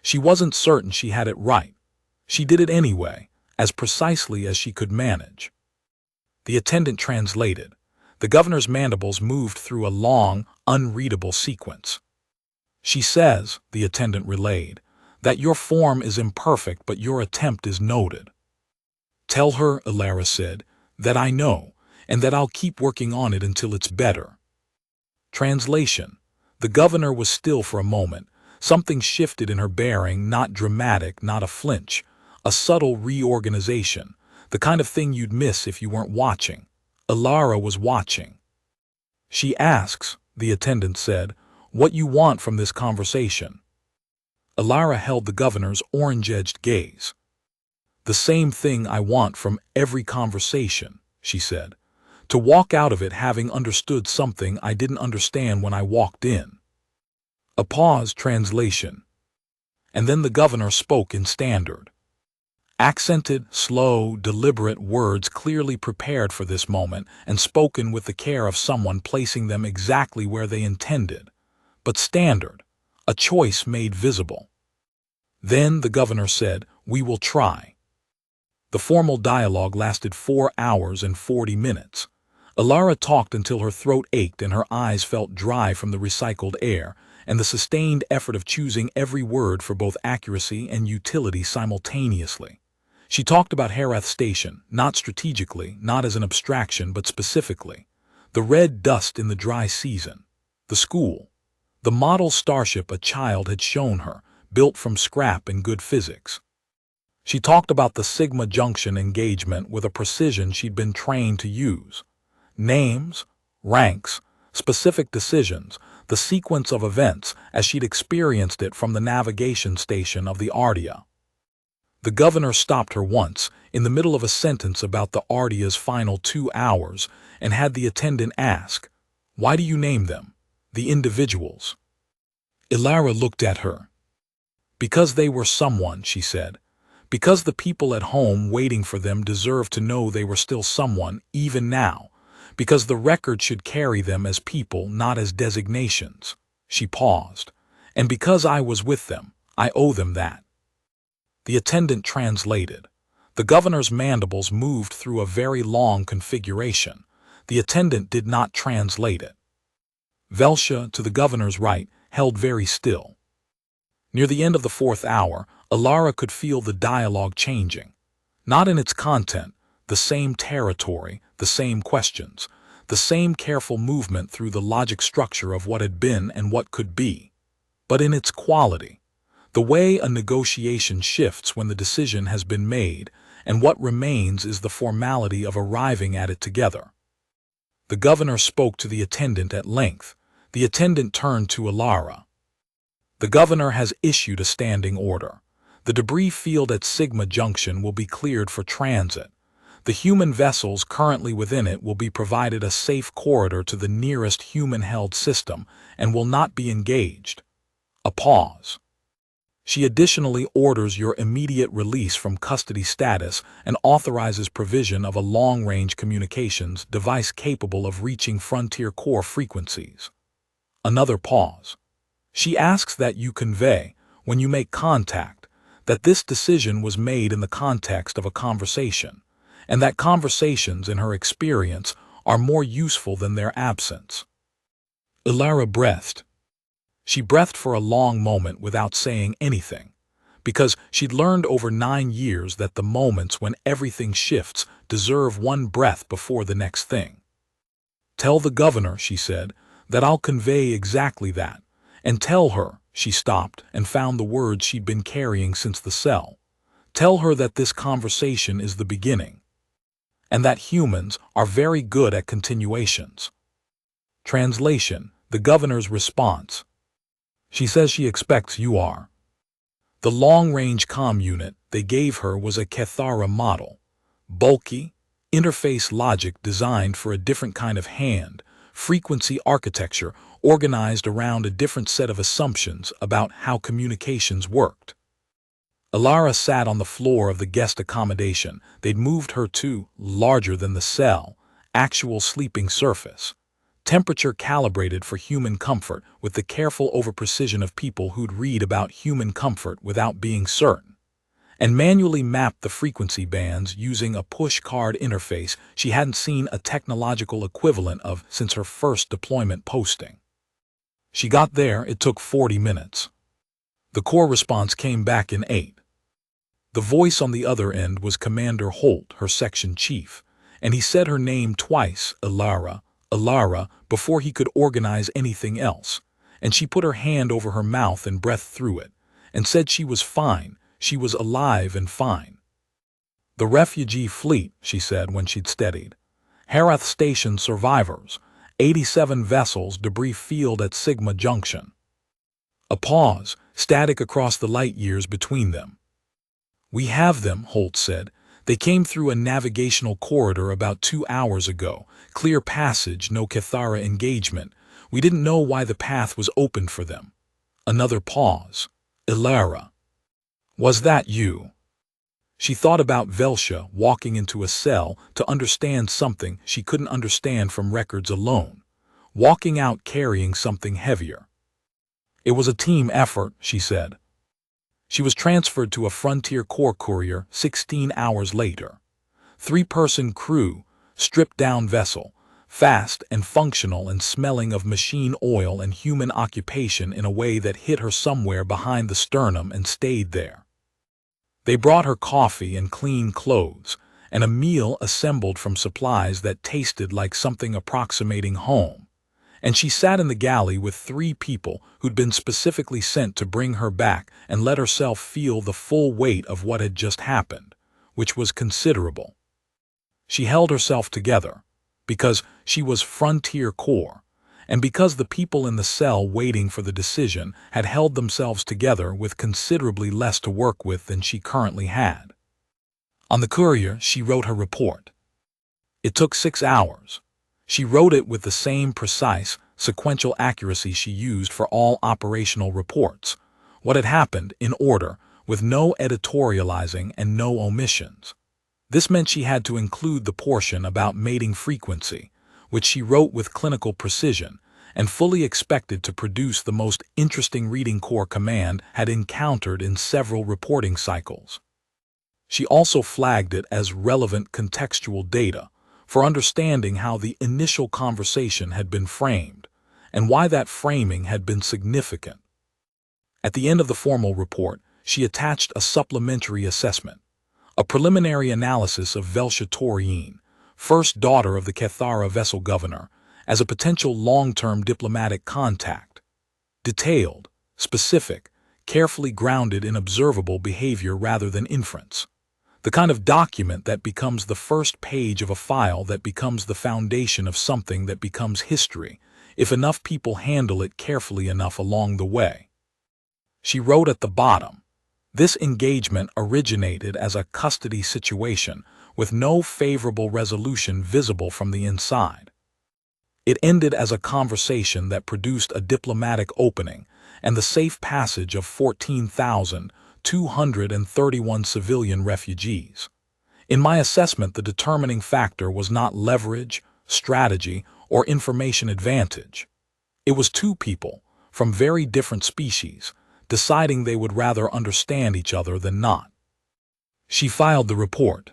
She wasn't certain she had it right. She did it anyway, as precisely as she could manage. The attendant translated. The governor's mandibles moved through a long, unreadable sequence. She says, the attendant relayed, that your form is imperfect but your attempt is noted. Tell her, Alara said, that I know, and that I'll keep working on it until it's better. Translation. The governor was still for a moment. Something shifted in her bearing, not dramatic, not a flinch. A subtle reorganization, the kind of thing you'd miss if you weren't watching. Alara was watching. She asks, the attendant said, what you want from this conversation. Alara held the governor's orange-edged gaze. The same thing I want from every conversation, she said. To walk out of it having understood something I didn't understand when I walked in. A pause, translation. And then the governor spoke in standard. Accented, slow, deliberate words clearly prepared for this moment and spoken with the care of someone placing them exactly where they intended. But standard, a choice made visible. Then the governor said, we will try. The formal dialogue lasted 4 hours and 40 minutes. Alara talked until her throat ached and her eyes felt dry from the recycled air and the sustained effort of choosing every word for both accuracy and utility simultaneously. She talked about Herath Station, not strategically, not as an abstraction, but specifically. The red dust in the dry season. The school. The model starship a child had shown her, built from scrap and good physics. She talked about the Sigma Junction engagement with a precision she'd been trained to use. Names, ranks, specific decisions, the sequence of events as she'd experienced it from the navigation station of the Ardea. The governor stopped her once, in the middle of a sentence about the Ardea's final 2 hours, and had the attendant ask, why do you name them? The individuals. Alara looked at her. Because they were someone, she said. Because the people at home waiting for them deserve to know they were still someone, even now. Because the record should carry them as people, not as designations. She paused. And because I was with them, I owe them that. The attendant translated. The governor's mandibles moved through a very long configuration. The attendant did not translate it. Velsha, to the governor's right, held very still. Near the end of the 4th hour, Alara could feel the dialogue changing. Not in its content, the same territory, the same questions, the same careful movement through the logic structure of what had been and what could be, but in its quality, the way a negotiation shifts when the decision has been made, and what remains is the formality of arriving at it together. The governor spoke to the attendant at length. The attendant turned to Alara. The governor has issued a standing order. The debris field at Sigma Junction will be cleared for transit. The human vessels currently within it will be provided a safe corridor to the nearest human-held system and will not be engaged. A pause. She additionally orders your immediate release from custody status and authorizes provision of a long-range communications device capable of reaching frontier core frequencies. Another pause. She asks that you convey, when you make contact, that this decision was made in the context of a conversation, and that conversations, in her experience, are more useful than their absence. Ilara breathed. She breathed for a long moment without saying anything, because she'd learned over 9 years that the moments when everything shifts deserve one breath before the next thing. "Tell the governor," she said, "that I'll convey exactly that, and tell her," she stopped and found the words she'd been carrying since the cell, "tell her that this conversation is the beginning, and that humans are very good at continuations." Translation: the governor's response. "She says she expects you are." The long-range comm unit they gave her was a Cathara model, bulky, interface logic designed for a different kind of frequency architecture organized around a different set of assumptions about how communications worked. Ilara sat on the floor of the guest accommodation they'd moved her to, larger than the cell, actual sleeping surface, temperature calibrated for human comfort with the careful over-precision of people who'd read about human comfort without being certain, and manually mapped the frequency bands using a push-card interface she hadn't seen a technological equivalent of since her first deployment posting. She got there, it took 40 minutes. The core response came back in 8. The voice on the other end was Commander Holt, her section chief, and he said her name twice, Ilara, Ilara, before he could organize anything else, and she put her hand over her mouth and breathed through it, and said she was fine, she was alive and fine. "The refugee fleet," she said when she'd steadied. "Harath Station survivors, 87 vessels, debris field at Sigma Junction." A pause, static across the light years between them. "We have them," Holt said. "They came through a navigational corridor about 2 hours ago. Clear passage, no Cathara engagement. We didn't know why the path was opened for them." Another pause. "Ilara, was that you?" She thought about Velsha walking into a cell to understand something she couldn't understand from records alone, walking out carrying something heavier. "It was a team effort," she said. She was transferred to a Frontier Corps courier 16 hours later. 3-person crew, stripped-down vessel, fast and functional and smelling of machine oil and human occupation in a way that hit her somewhere behind the sternum and stayed there. They brought her coffee and clean clothes, and a meal assembled from supplies that tasted like something approximating home. And she sat in the galley with 3 people who'd been specifically sent to bring her back and let herself feel the full weight of what had just happened, which was considerable. She held herself together, because she was Frontier Corps, and because the people in the cell waiting for the decision had held themselves together with considerably less to work with than she currently had. On the courier, she wrote her report. It took 6 hours. She wrote it with the same precise, sequential accuracy she used for all operational reports. What had happened, in order, with no editorializing and no omissions. This meant she had to include the portion about mating frequency, which she wrote with clinical precision, and fully expected to produce the most interesting reading Corps Command had encountered in several reporting cycles. She also flagged it as relevant contextual data, for understanding how the initial conversation had been framed, and why that framing had been significant. At the end of the formal report, she attached a supplementary assessment, a preliminary analysis of Velsha Torien, first daughter of the Cathara vessel governor, as a potential long-term diplomatic contact. Detailed, specific, carefully grounded in observable behavior rather than inference. The kind of document that becomes the first page of a file that becomes the foundation of something that becomes history, if enough people handle it carefully enough along the way. She wrote at the bottom, "This engagement originated as a custody situation with no favorable resolution visible from the inside." It ended as a conversation that produced a diplomatic opening and the safe passage of 14,231 civilian refugees. In my assessment, the determining factor was not leverage, strategy, or information advantage. It was two people, from very different species, deciding they would rather understand each other than not. She filed the report.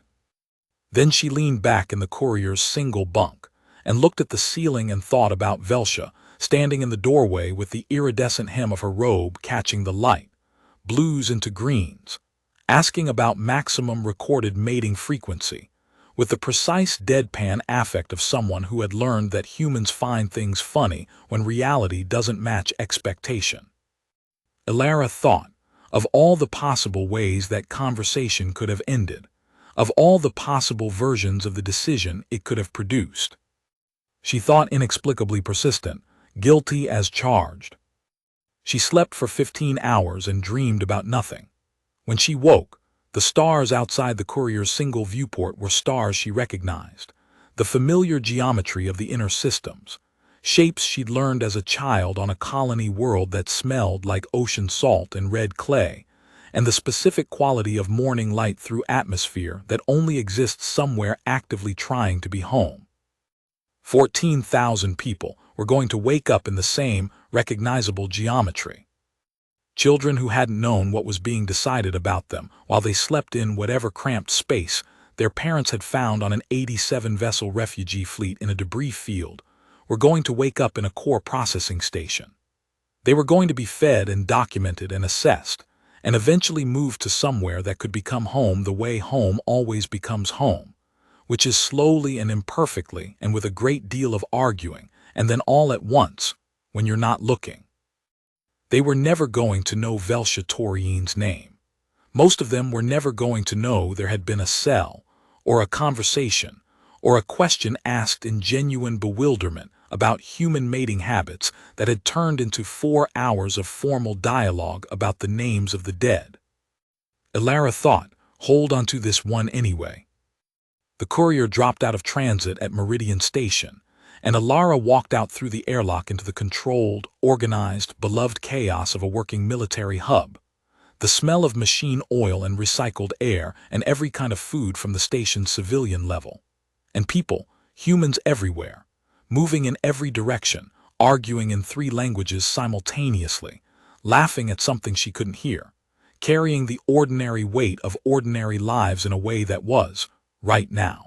Then she leaned back in the courier's single bunk and looked at the ceiling and thought about Velsha, standing in the doorway with the iridescent hem of her robe catching the light, blues into greens, asking about maximum recorded mating frequency, with the precise deadpan affect of someone who had learned that humans find things funny when reality doesn't match expectation. Ilara thought of all the possible ways that conversation could have ended, of all the possible versions of the decision it could have produced. She thought inexplicably persistent, guilty as charged. She slept for 15 hours and dreamed about nothing. When she woke, the stars outside the courier's single viewport were stars she recognized, the familiar geometry of the inner systems, shapes she'd learned as a child on a colony world that smelled like ocean salt and red clay, and the specific quality of morning light through atmosphere that only exists somewhere actively trying to be home. 14,000 people were going to wake up in the same recognizable geometry. Children who hadn't known what was being decided about them while they slept in whatever cramped space their parents had found on an 87-vessel refugee fleet in a debris field were going to wake up in a core processing station. They were going to be fed and documented and assessed, and eventually moved to somewhere that could become home the way home always becomes home, which is slowly and imperfectly and with a great deal of arguing, and then all at once, when you're not looking. They were never going to know Velsha Torine's name. Most of them were never going to know there had been a cell, or a conversation, or a question asked in genuine bewilderment about human mating habits that had turned into 4 hours of formal dialogue about the names of the dead. Ilara thought, hold on to this one anyway. The courier dropped out of transit at Meridian Station, and Ilara walked out through the airlock into the controlled, organized, beloved chaos of a working military hub. The smell of machine oil and recycled air and every kind of food from the station's civilian level. And people, humans everywhere, moving in every direction, arguing in 3 languages simultaneously, laughing at something she couldn't hear, carrying the ordinary weight of ordinary lives in a way that was, right now,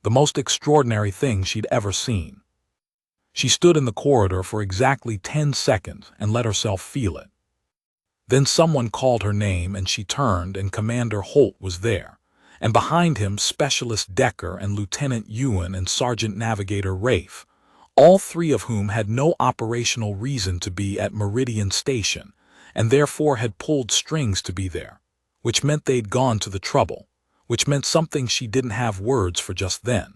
the most extraordinary thing she'd ever seen. She stood in the corridor for exactly 10 seconds and let herself feel it. Then someone called her name and she turned and Commander Holt was there, and behind him Specialist Decker and Lieutenant Ewan and Sergeant Navigator Rafe, all 3 of whom had no operational reason to be at Meridian Station and therefore had pulled strings to be there, which meant they'd gone to the trouble, which meant something she didn't have words for just then.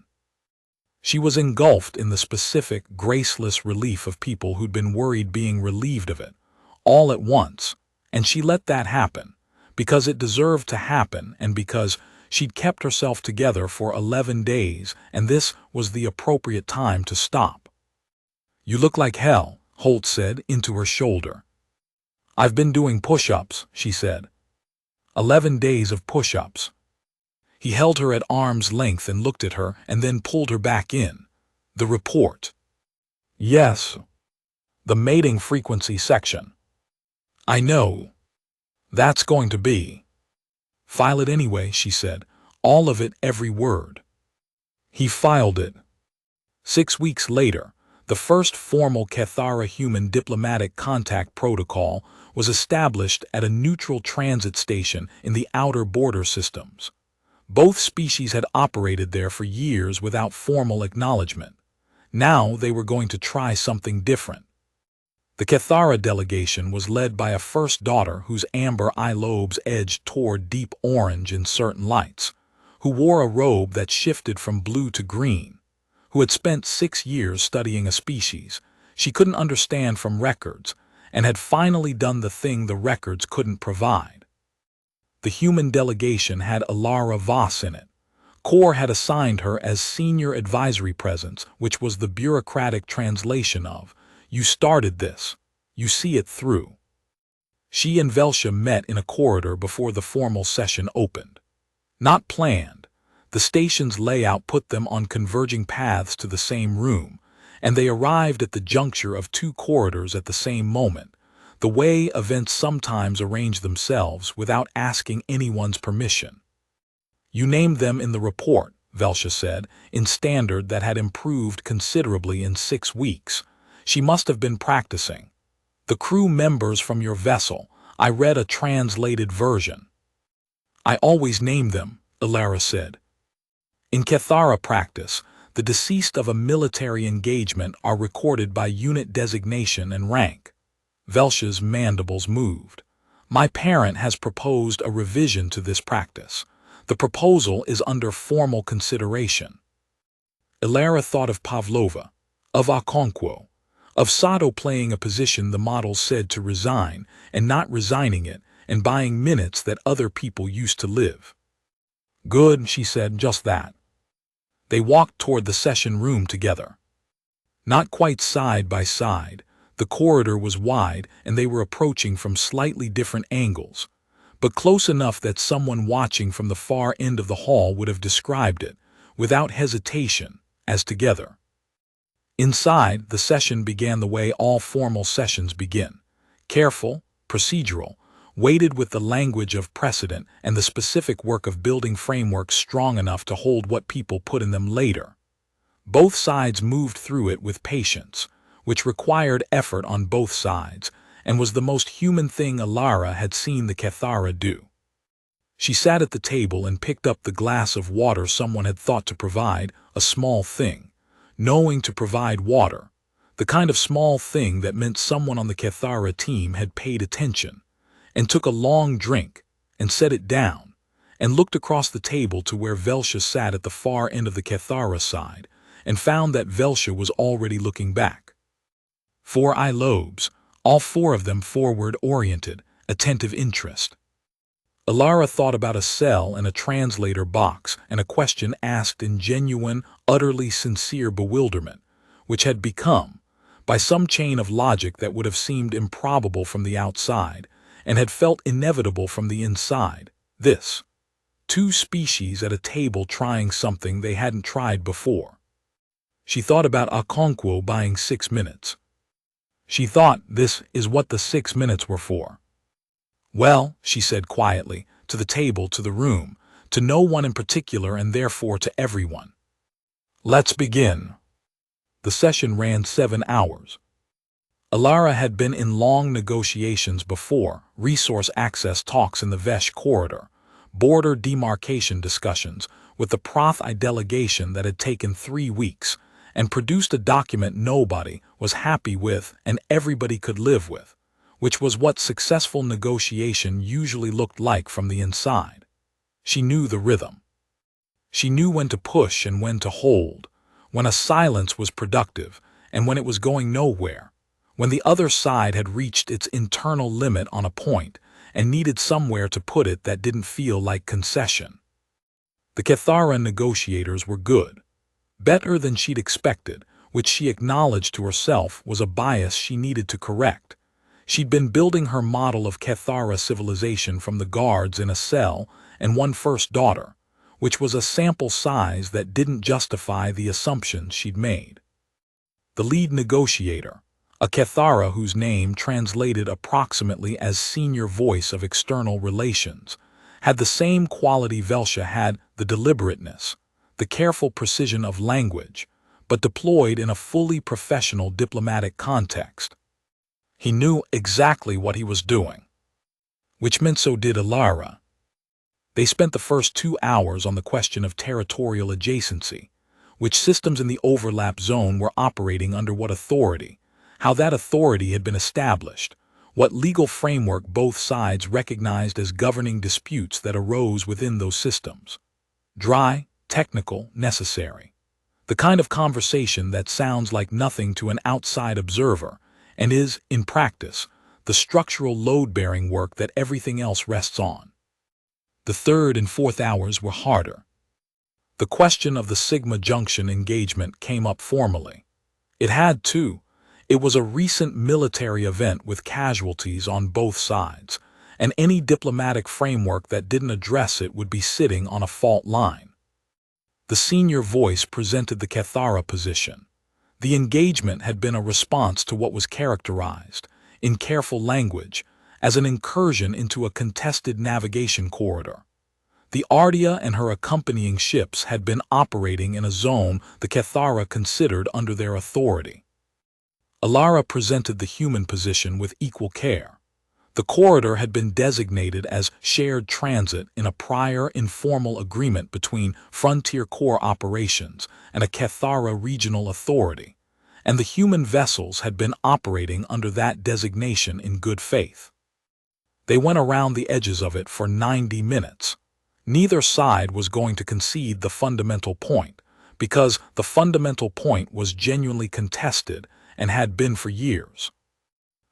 She was engulfed in the specific, graceless relief of people who'd been worried being relieved of it, all at once, and she let that happen, because it deserved to happen and because she'd kept herself together for 11 days and this was the appropriate time to stop. You look like hell, Holt said into her shoulder. I've been doing push-ups, she said. 11 days of push-ups. He held her at arm's length and looked at her and then pulled her back in. The report. Yes. The mating frequency section. I know. That's going to be. File it anyway, she said. All of it, every word. He filed it. 6 weeks later, the first formal Cathara human diplomatic contact protocol was established at a neutral transit station in the outer border systems. Both species had operated there for years without formal acknowledgement. Now they were going to try something different. The Cathara delegation was led by a first daughter whose amber eye lobes edged toward deep orange in certain lights, who wore a robe that shifted from blue to green, who had spent 6 years studying a species she couldn't understand from records and had finally done the thing the records couldn't provide. The human delegation had Ilara Voss in it, Corps had assigned her as Senior Advisory Presence, which was the bureaucratic translation of, "You started this. You see it through." She and Velsha met in a corridor before the formal session opened. Not planned, the station's layout put them on converging paths to the same room, and they arrived at the juncture of two corridors at the same moment, the way events sometimes arrange themselves without asking anyone's permission. "You named them in the report," Velsha said, in standard that had improved considerably in 6 weeks. She must have been practicing. "The crew members from your vessel. I read a translated version." "I always name them," Ilara said. "In Cathara practice, the deceased of a military engagement are recorded by unit designation and rank." Velsha's mandibles moved. "My parent has proposed a revision to this practice. The proposal is under formal consideration." Ilara thought of Pavlova, of Okonkwo, of Sato playing a position the model said to resign and not resigning it and buying minutes that other people used to live. "Good," she said, "just that." They walked toward the session room together. Not quite side by side, the corridor was wide and they were approaching from slightly different angles, but close enough that someone watching from the far end of the hall would have described it, without hesitation, as together. Inside, the session began the way all formal sessions begin: careful, procedural, weighted with the language of precedent and the specific work of building frameworks strong enough to hold what people put in them later. Both sides moved through it with patience, which required effort on both sides, and was the most human thing Ilara had seen the Cathara do. She sat at the table and picked up the glass of water someone had thought to provide, a small thing, knowing to provide water, the kind of small thing that meant someone on the Cathara team had paid attention, and took a long drink, and set it down, and looked across the table to where Velsha sat at the far end of the Cathara side, and found that Velsha was already looking back. 4 eye lobes, all 4 of them forward-oriented, attentive interest. Ilara thought about a cell and a translator box and a question asked in genuine, utterly sincere bewilderment, which had become, by some chain of logic that would have seemed improbable from the outside, and had felt inevitable from the inside, this: 2 species at a table trying something they hadn't tried before. She thought about Okonkwo buying 6 minutes. She thought this is what the 6 minutes were for. "Well," she said quietly, to the table, to the room, to no one in particular and therefore to everyone. "Let's begin." The session ran 7 hours. Ilara had been in long negotiations before, resource access talks in the Vesh corridor, border demarcation discussions with the Proth delegation that had taken 3 weeks, and produced a document nobody was happy with and everybody could live with, which was what successful negotiation usually looked like from the inside. She knew the rhythm. She knew when to push and when to hold, when a silence was productive and when it was going nowhere, when the other side had reached its internal limit on a point and needed somewhere to put it that didn't feel like concession. The Cathara negotiators were good. Better than she'd expected, which she acknowledged to herself was a bias she needed to correct. She'd been building her model of Cathara civilization from the guards in a cell and one first daughter, which was a sample size that didn't justify the assumptions she'd made. The lead negotiator, a Cathara whose name translated approximately as senior voice of external relations, had the same quality Velsha had: the deliberateness, the careful precision of language, but deployed in a fully professional diplomatic context. He knew exactly what he was doing, which meant so did Ilara. They spent the first 2 hours on the question of territorial adjacency, which systems in the overlap zone were operating under what authority, how that authority had been established, what legal framework both sides recognized as governing disputes that arose within those systems. Dry, technical, necessary. The kind of conversation that sounds like nothing to an outside observer and is, in practice, the structural load-bearing work that everything else rests on. The 3rd and 4th hours were harder. The question of the Sigma Junction engagement came up formally. It had to. It was a recent military event with casualties on both sides, and any diplomatic framework that didn't address it would be sitting on a fault line. The senior voice presented the Cathara position. The engagement had been a response to what was characterized, in careful language, as an incursion into a contested navigation corridor. The Ardea and her accompanying ships had been operating in a zone the Cathara considered under their authority. Alara presented the human position with equal care. The corridor had been designated as shared transit in a prior informal agreement between Frontier Corps operations and a Cathara regional authority, and the human vessels had been operating under that designation in good faith. They went around the edges of it for 90 minutes. Neither side was going to concede the fundamental point, because the fundamental point was genuinely contested and had been for years.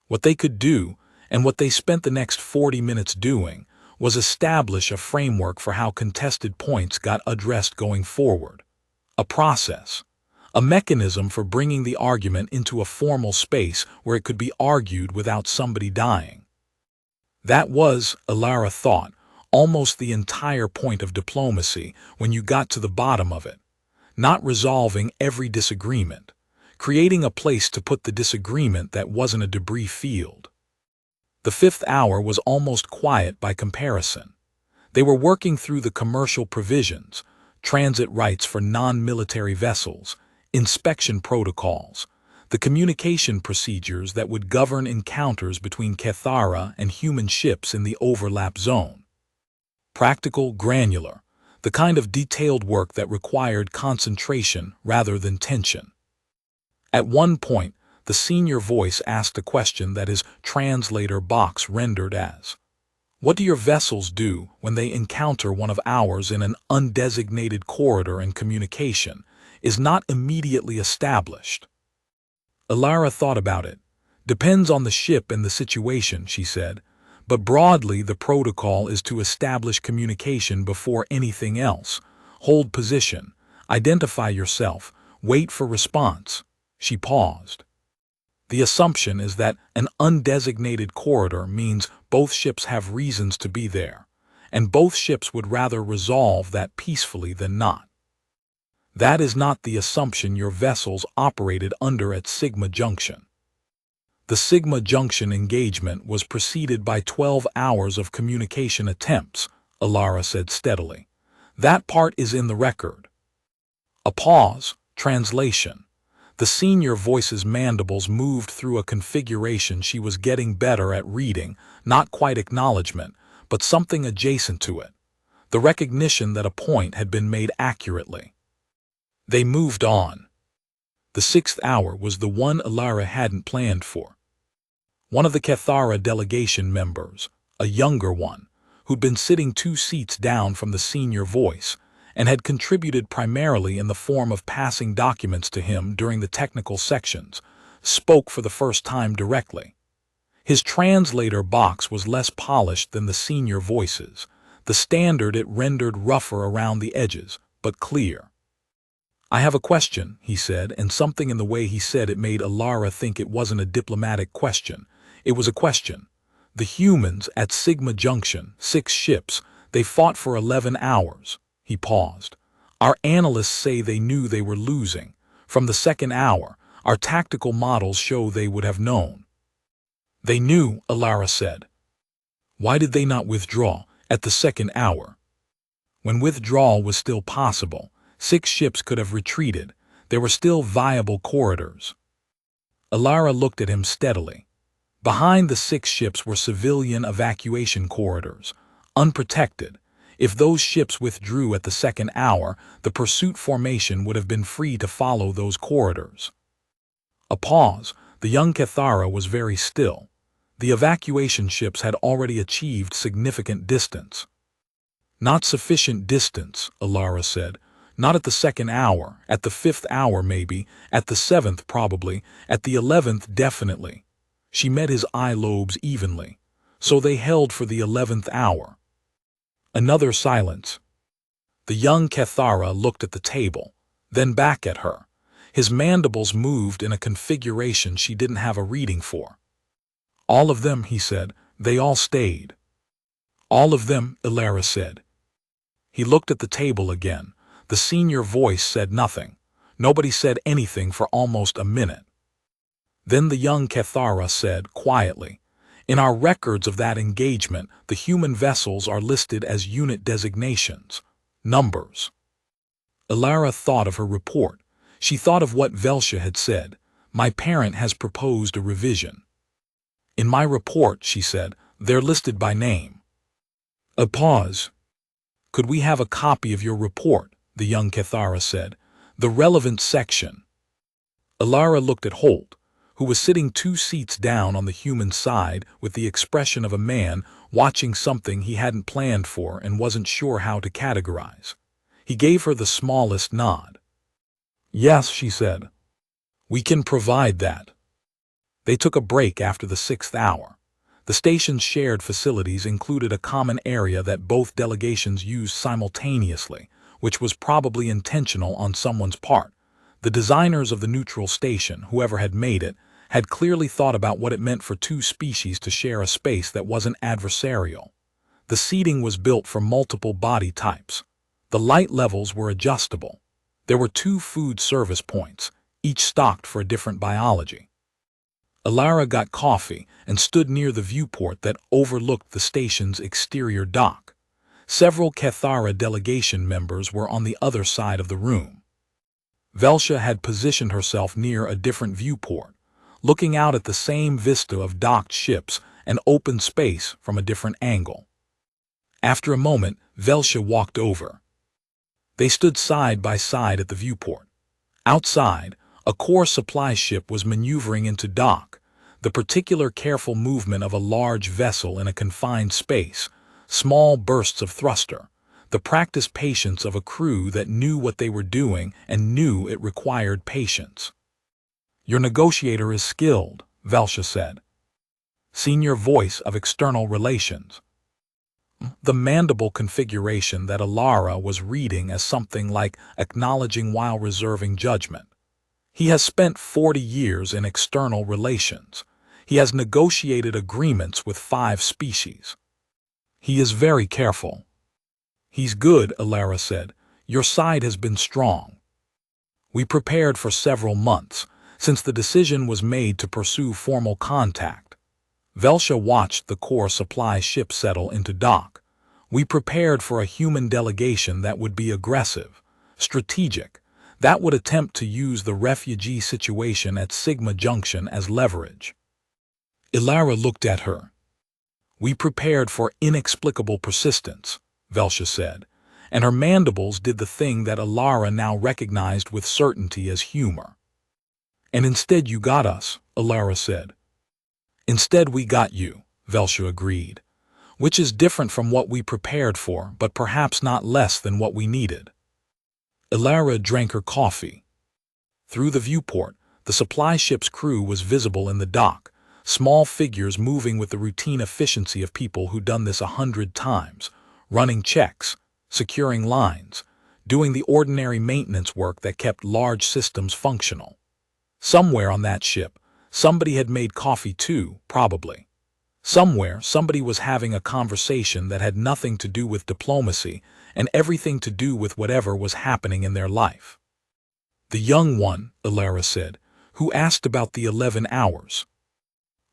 What they could do, and what they spent the next 40 minutes doing, was establish a framework for how contested points got addressed going forward. A process. A mechanism for bringing the argument into a formal space where it could be argued without somebody dying. That was, Alara thought, almost the entire point of diplomacy when you got to the bottom of it. Not resolving every disagreement, creating a place to put the disagreement that wasn't a debris field. The fifth hour was almost quiet by comparison. They were working through the commercial provisions, transit rights for non-military vessels, inspection protocols, the communication procedures that would govern encounters between Cathara and human ships in the overlap zone. Practical, granular, the kind of detailed work that required concentration rather than tension. At one point, the senior voice asked a question that his translator box rendered as, "What do your vessels do when they encounter one of ours in an undesignated corridor and communication is not immediately established?" Alara thought about it. "Depends on the ship and the situation," she said. "But broadly, the protocol is to establish communication before anything else. Hold position, identify yourself, wait for response." She paused. "The assumption is that an undesignated corridor means both ships have reasons to be there, and both ships would rather resolve that peacefully than not. That is not the assumption your vessels operated under at Sigma Junction." The Sigma Junction engagement was preceded by 12 hours of communication attempts, Alara said steadily. "That part is in the record." A pause. Translation. The senior voice's mandibles moved through a configuration she was getting better at reading, not quite acknowledgement, but something adjacent to it. The recognition that a point had been made accurately. They moved on. The sixth hour was the one Alara hadn't planned for. One of the Cathara delegation members, a younger one, who'd been sitting 2 seats down from the senior voice, and had contributed primarily in the form of passing documents to him during the technical sections, spoke for the first time directly. His translator box was less polished than the senior voice's. The standard it rendered rougher around the edges, but clear. "I have a question," he said, and something in the way he said it made Alara think it wasn't a diplomatic question. It was a question. "The humans at Sigma Junction, 6 ships, they fought for 11 hours. He paused. "Our analysts say they knew they were losing. From the second hour, our tactical models show they would have known." "They knew," Alara said. "Why did they not withdraw at the second hour? When withdrawal was still possible, 6 ships could have retreated. There were still viable corridors." Alara looked at him steadily. Behind the 6 ships were civilian evacuation corridors, unprotected. If those ships withdrew at the second hour, the pursuit formation would have been free to follow those corridors. A pause. The young Cathara was very still. The evacuation ships had already achieved significant distance. "Not sufficient distance," Alara said. "Not at the second hour, at the 5th hour maybe, at the 7th probably, at the 11th definitely." She met his eye lobes evenly. "So they held for the 11th hour." Another silence. The young Kethara looked at the table, then back at her. His mandibles moved in a configuration she didn't have a reading for. "All of them," he said. "They all stayed." "All of them," Ilara said. He looked at the table again. The senior voice said nothing. Nobody said anything for almost a minute. Then the young Kethara said quietly, "In our records of that engagement, the human vessels are listed as unit designations, numbers." Ilara thought of her report. She thought of what Velsha had said. "My parent has proposed a revision." "In my report," she said, "they're listed by name." A pause. "Could we have a copy of your report?" the young Kethara said. "The relevant section." Ilara looked at Holt, who was sitting 2 seats down on the human side with the expression of a man watching something he hadn't planned for and wasn't sure how to categorize. He gave her the smallest nod. "Yes," she said. "We can provide that." They took a break after the 6th hour. The station's shared facilities included a common area that both delegations used simultaneously, which was probably intentional on someone's part. The designers of the neutral station, whoever had made it, had clearly thought about what it meant for 2 species to share a space that wasn't adversarial. The seating was built for multiple body types. The light levels were adjustable. There were 2 food service points, each stocked for a different biology. Ilara got coffee and stood near the viewport that overlooked the station's exterior dock. Several Kethara delegation members were on the other side of the room. Velsha had positioned herself near a different viewport, looking out at the same vista of docked ships and open space from a different angle. After a moment, Velsha walked over. They stood side by side at the viewport. Outside, a core supply ship was maneuvering into dock, the particular careful movement of a large vessel in a confined space, small bursts of thruster, the practiced patience of a crew that knew what they were doing and knew it required patience. "Your negotiator is skilled," Velsha said. Senior voice of external relations. The mandible configuration that Ilara was reading as something like acknowledging while reserving judgment. "He has spent 40 years in external relations. He has negotiated agreements with 5 species. He is very careful." "He's good," Ilara said. "Your side has been strong." "We prepared for several months, since the decision was made to pursue formal contact." Velsha watched the core supply ship settle into dock. "We prepared for a human delegation that would be aggressive, strategic, that would attempt to use the refugee situation at Sigma Junction as leverage." Ilara looked at her. "We prepared for inexplicable persistence," Velsha said, and her mandibles did the thing that Ilara now recognized with certainty as humor. "And instead you got us," Ilara said. "Instead we got you," Velsha agreed, "which is different from what we prepared for, but perhaps not less than what we needed." Ilara drank her coffee. Through the viewport, the supply ship's crew was visible in the dock, small figures moving with the routine efficiency of people who'd done this 100 times, running checks, securing lines, doing the ordinary maintenance work that kept large systems functional. Somewhere on that ship, somebody had made coffee too, probably. Somewhere, somebody was having a conversation that had nothing to do with diplomacy and everything to do with whatever was happening in their life. "The young one," Ilara said, "who asked about the 11 hours.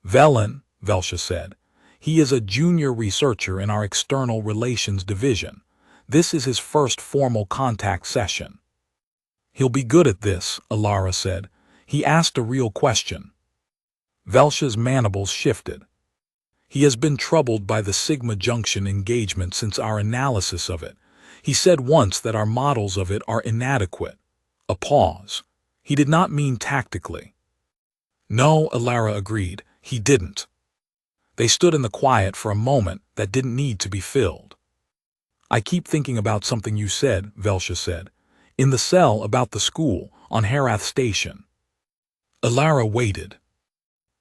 "Velen," Velsha said. "He is a junior researcher in our external relations division. This is his first formal contact session." "He'll be good at this," Ilara said. "He asked a real question." Velsha's mandibles shifted. "He has been troubled by the Sigma Junction engagement since our analysis of it. He said once that our models of it are inadequate." A pause. "He did not mean tactically." "No," Ilara agreed, "he didn't." They stood in the quiet for a moment that didn't need to be filled. "I keep thinking about something you said," Velsha said. "In the cell about the school, on Herath Station." Ilara waited.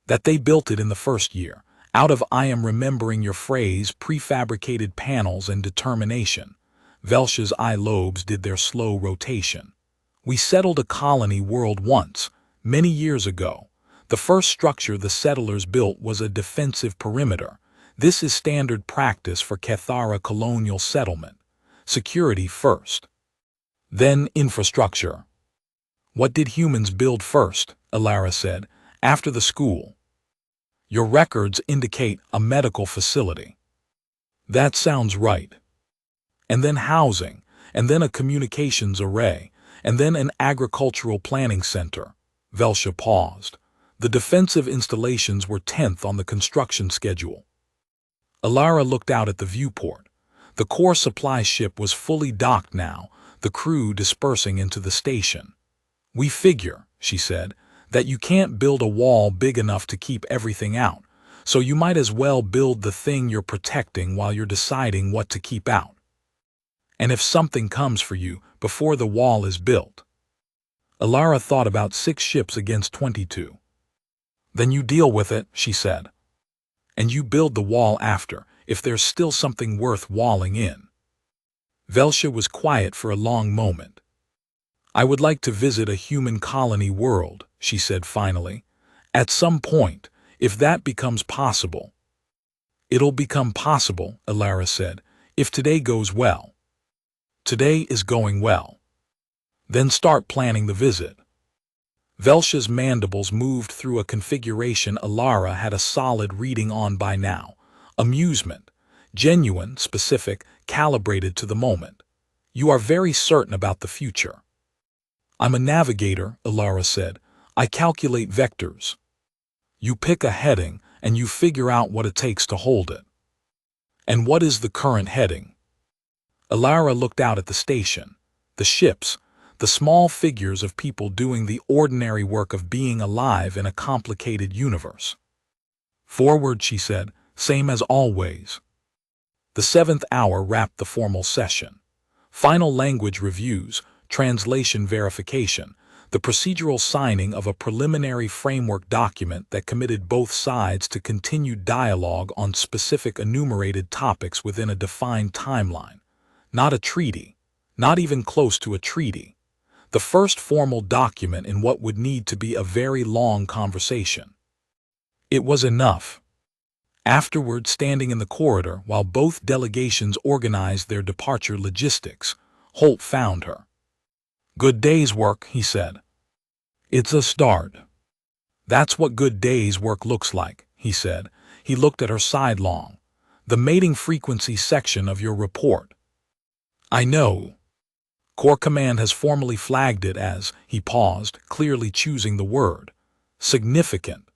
"That they built it in the first year, out of I am remembering your phrase prefabricated panels and determination." Velsh's eye lobes did their slow rotation. We settled a colony world once, many years ago. The first structure the settlers built was a defensive perimeter. This is standard practice for Cathara colonial settlement. Security first. Then infrastructure. What did humans build first? Alara said. After the school. Your records indicate a medical facility. That sounds right. And then housing, and then a communications array, and then an agricultural planning center. Velsha paused. The defensive installations were 10th on the construction schedule. Alara looked out at the viewport. The core supply ship was fully docked now, the crew dispersing into the station. We figure, she said, that you can't build a wall big enough to keep everything out, so you might as well build the thing you're protecting while you're deciding what to keep out. And if something comes for you before the wall is built. Alara thought about 6 ships against 22. Then you deal with it, she said. And you build the wall after, if there's still something worth walling in. Velsha was quiet for a long moment. I would like to visit a human colony world, she said finally. At some point, if that becomes possible. It'll become possible, Alara said, if today goes well. Today is going well. Then start planning the visit. Velsha's mandibles moved through a configuration Alara had a solid reading on by now. Amusement. Genuine, specific, calibrated to the moment. You are very certain about the future. I'm a navigator, Alara said. I calculate vectors. You pick a heading, and you figure out what it takes to hold it. And what is the current heading? Alara looked out at the station. The ships, the small figures of people doing the ordinary work of being alive in a complicated universe. Forward, she said, same as always. The 7th hour wrapped the formal session. Final language reviews, translation verification, the procedural signing of a preliminary framework document that committed both sides to continued dialogue on specific enumerated topics within a defined timeline. Not a treaty, not even close to a treaty. The first formal document in what would need to be a very long conversation. It was enough. Afterward, standing in the corridor while both delegations organized their departure logistics, Holt found her. Good day's work, he said. It's a start. That's what good day's work looks like, he said. He looked at her sidelong. The mating frequency section of your report. I know. Corps Command has formally flagged it as, he paused, clearly choosing the word, significant.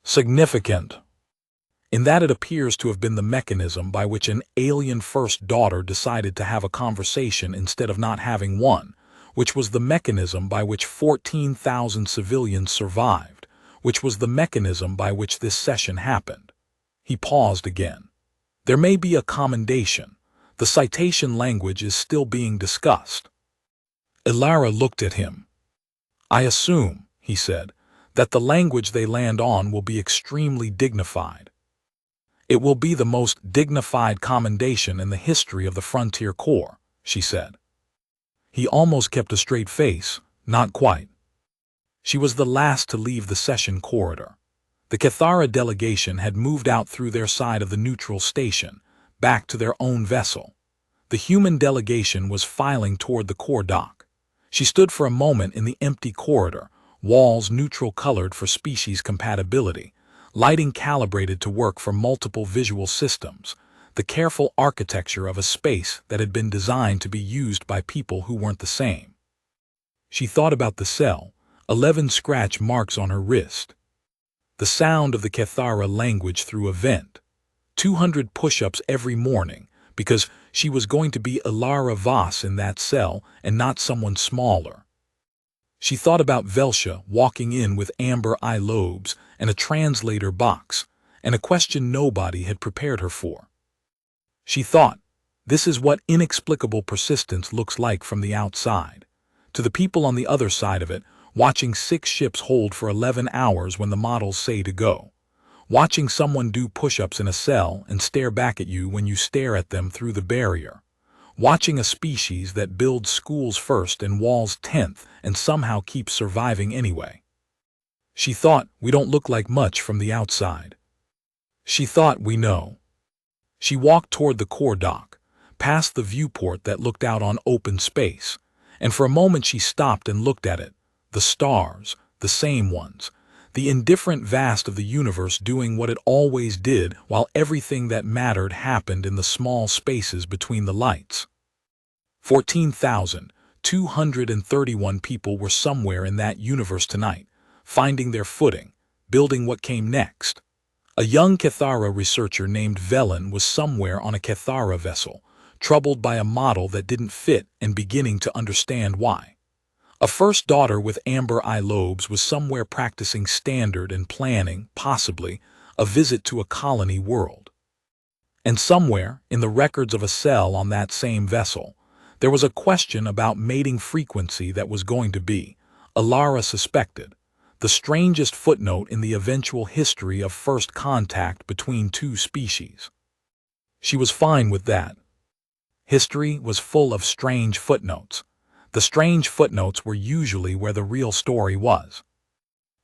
Significant. In that it appears to have been the mechanism by which an alien first daughter decided to have a conversation instead of not having one, which was the mechanism by which 14,000 civilians survived, which was the mechanism by which this session happened. He paused again. There may be a commendation. The citation language is still being discussed. Alara looked at him. I assume, he said, that the language they land on will be extremely dignified. It will be the most dignified commendation in the history of the Frontier Corps, she said. He almost kept a straight face, not quite. She was the last to leave the session corridor. The Cathara delegation had moved out through their side of the neutral station, back to their own vessel. The human delegation was filing toward the core dock. She stood for a moment in the empty corridor, walls neutral-colored for species compatibility, lighting calibrated to work for multiple visual systems, the careful architecture of a space that had been designed to be used by people who weren't the same. She thought about the cell, 11 scratch marks on her wrist. The sound of the Cathara language through a vent. 200 push-ups every morning, because she was going to be Alara Voss in that cell and not someone smaller. She thought about Velsha walking in with amber eye lobes and a translator box, and a question nobody had prepared her for. She thought, this is what inexplicable persistence looks like from the outside. To the people on the other side of it, watching 6 ships hold for 11 hours when the models say to go. Watching someone do push-ups in a cell and stare back at you when you stare at them through the barrier. watching a species that builds schools first and walls 10th and somehow keeps surviving anyway. She thought, we don't look like much from the outside. She thought, we know. She walked toward the core dock, past the viewport that looked out on open space, and for a moment she stopped and looked at it. The stars, the same ones, the indifferent vast of the universe doing what it always did while everything that mattered happened in the small spaces between the lights. 14,231 people were somewhere in that universe tonight, finding their footing, building what came next. A young Cathara researcher named Velen was somewhere on a Cathara vessel, troubled by a model that didn't fit and beginning to understand why. A first daughter with amber eye lobes was somewhere practicing standard and planning, possibly, a visit to a colony world. And somewhere, in the records of a cell on that same vessel, there was a question about mating frequency that was going to be, Alara suspected, the strangest footnote in the eventual history of first contact between two species. She was fine with that. History was full of strange footnotes. The strange footnotes were usually where the real story was.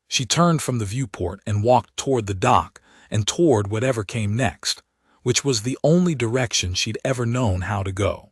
She turned from the viewport and walked toward the dock and toward whatever came next, which was the only direction she'd ever known how to go.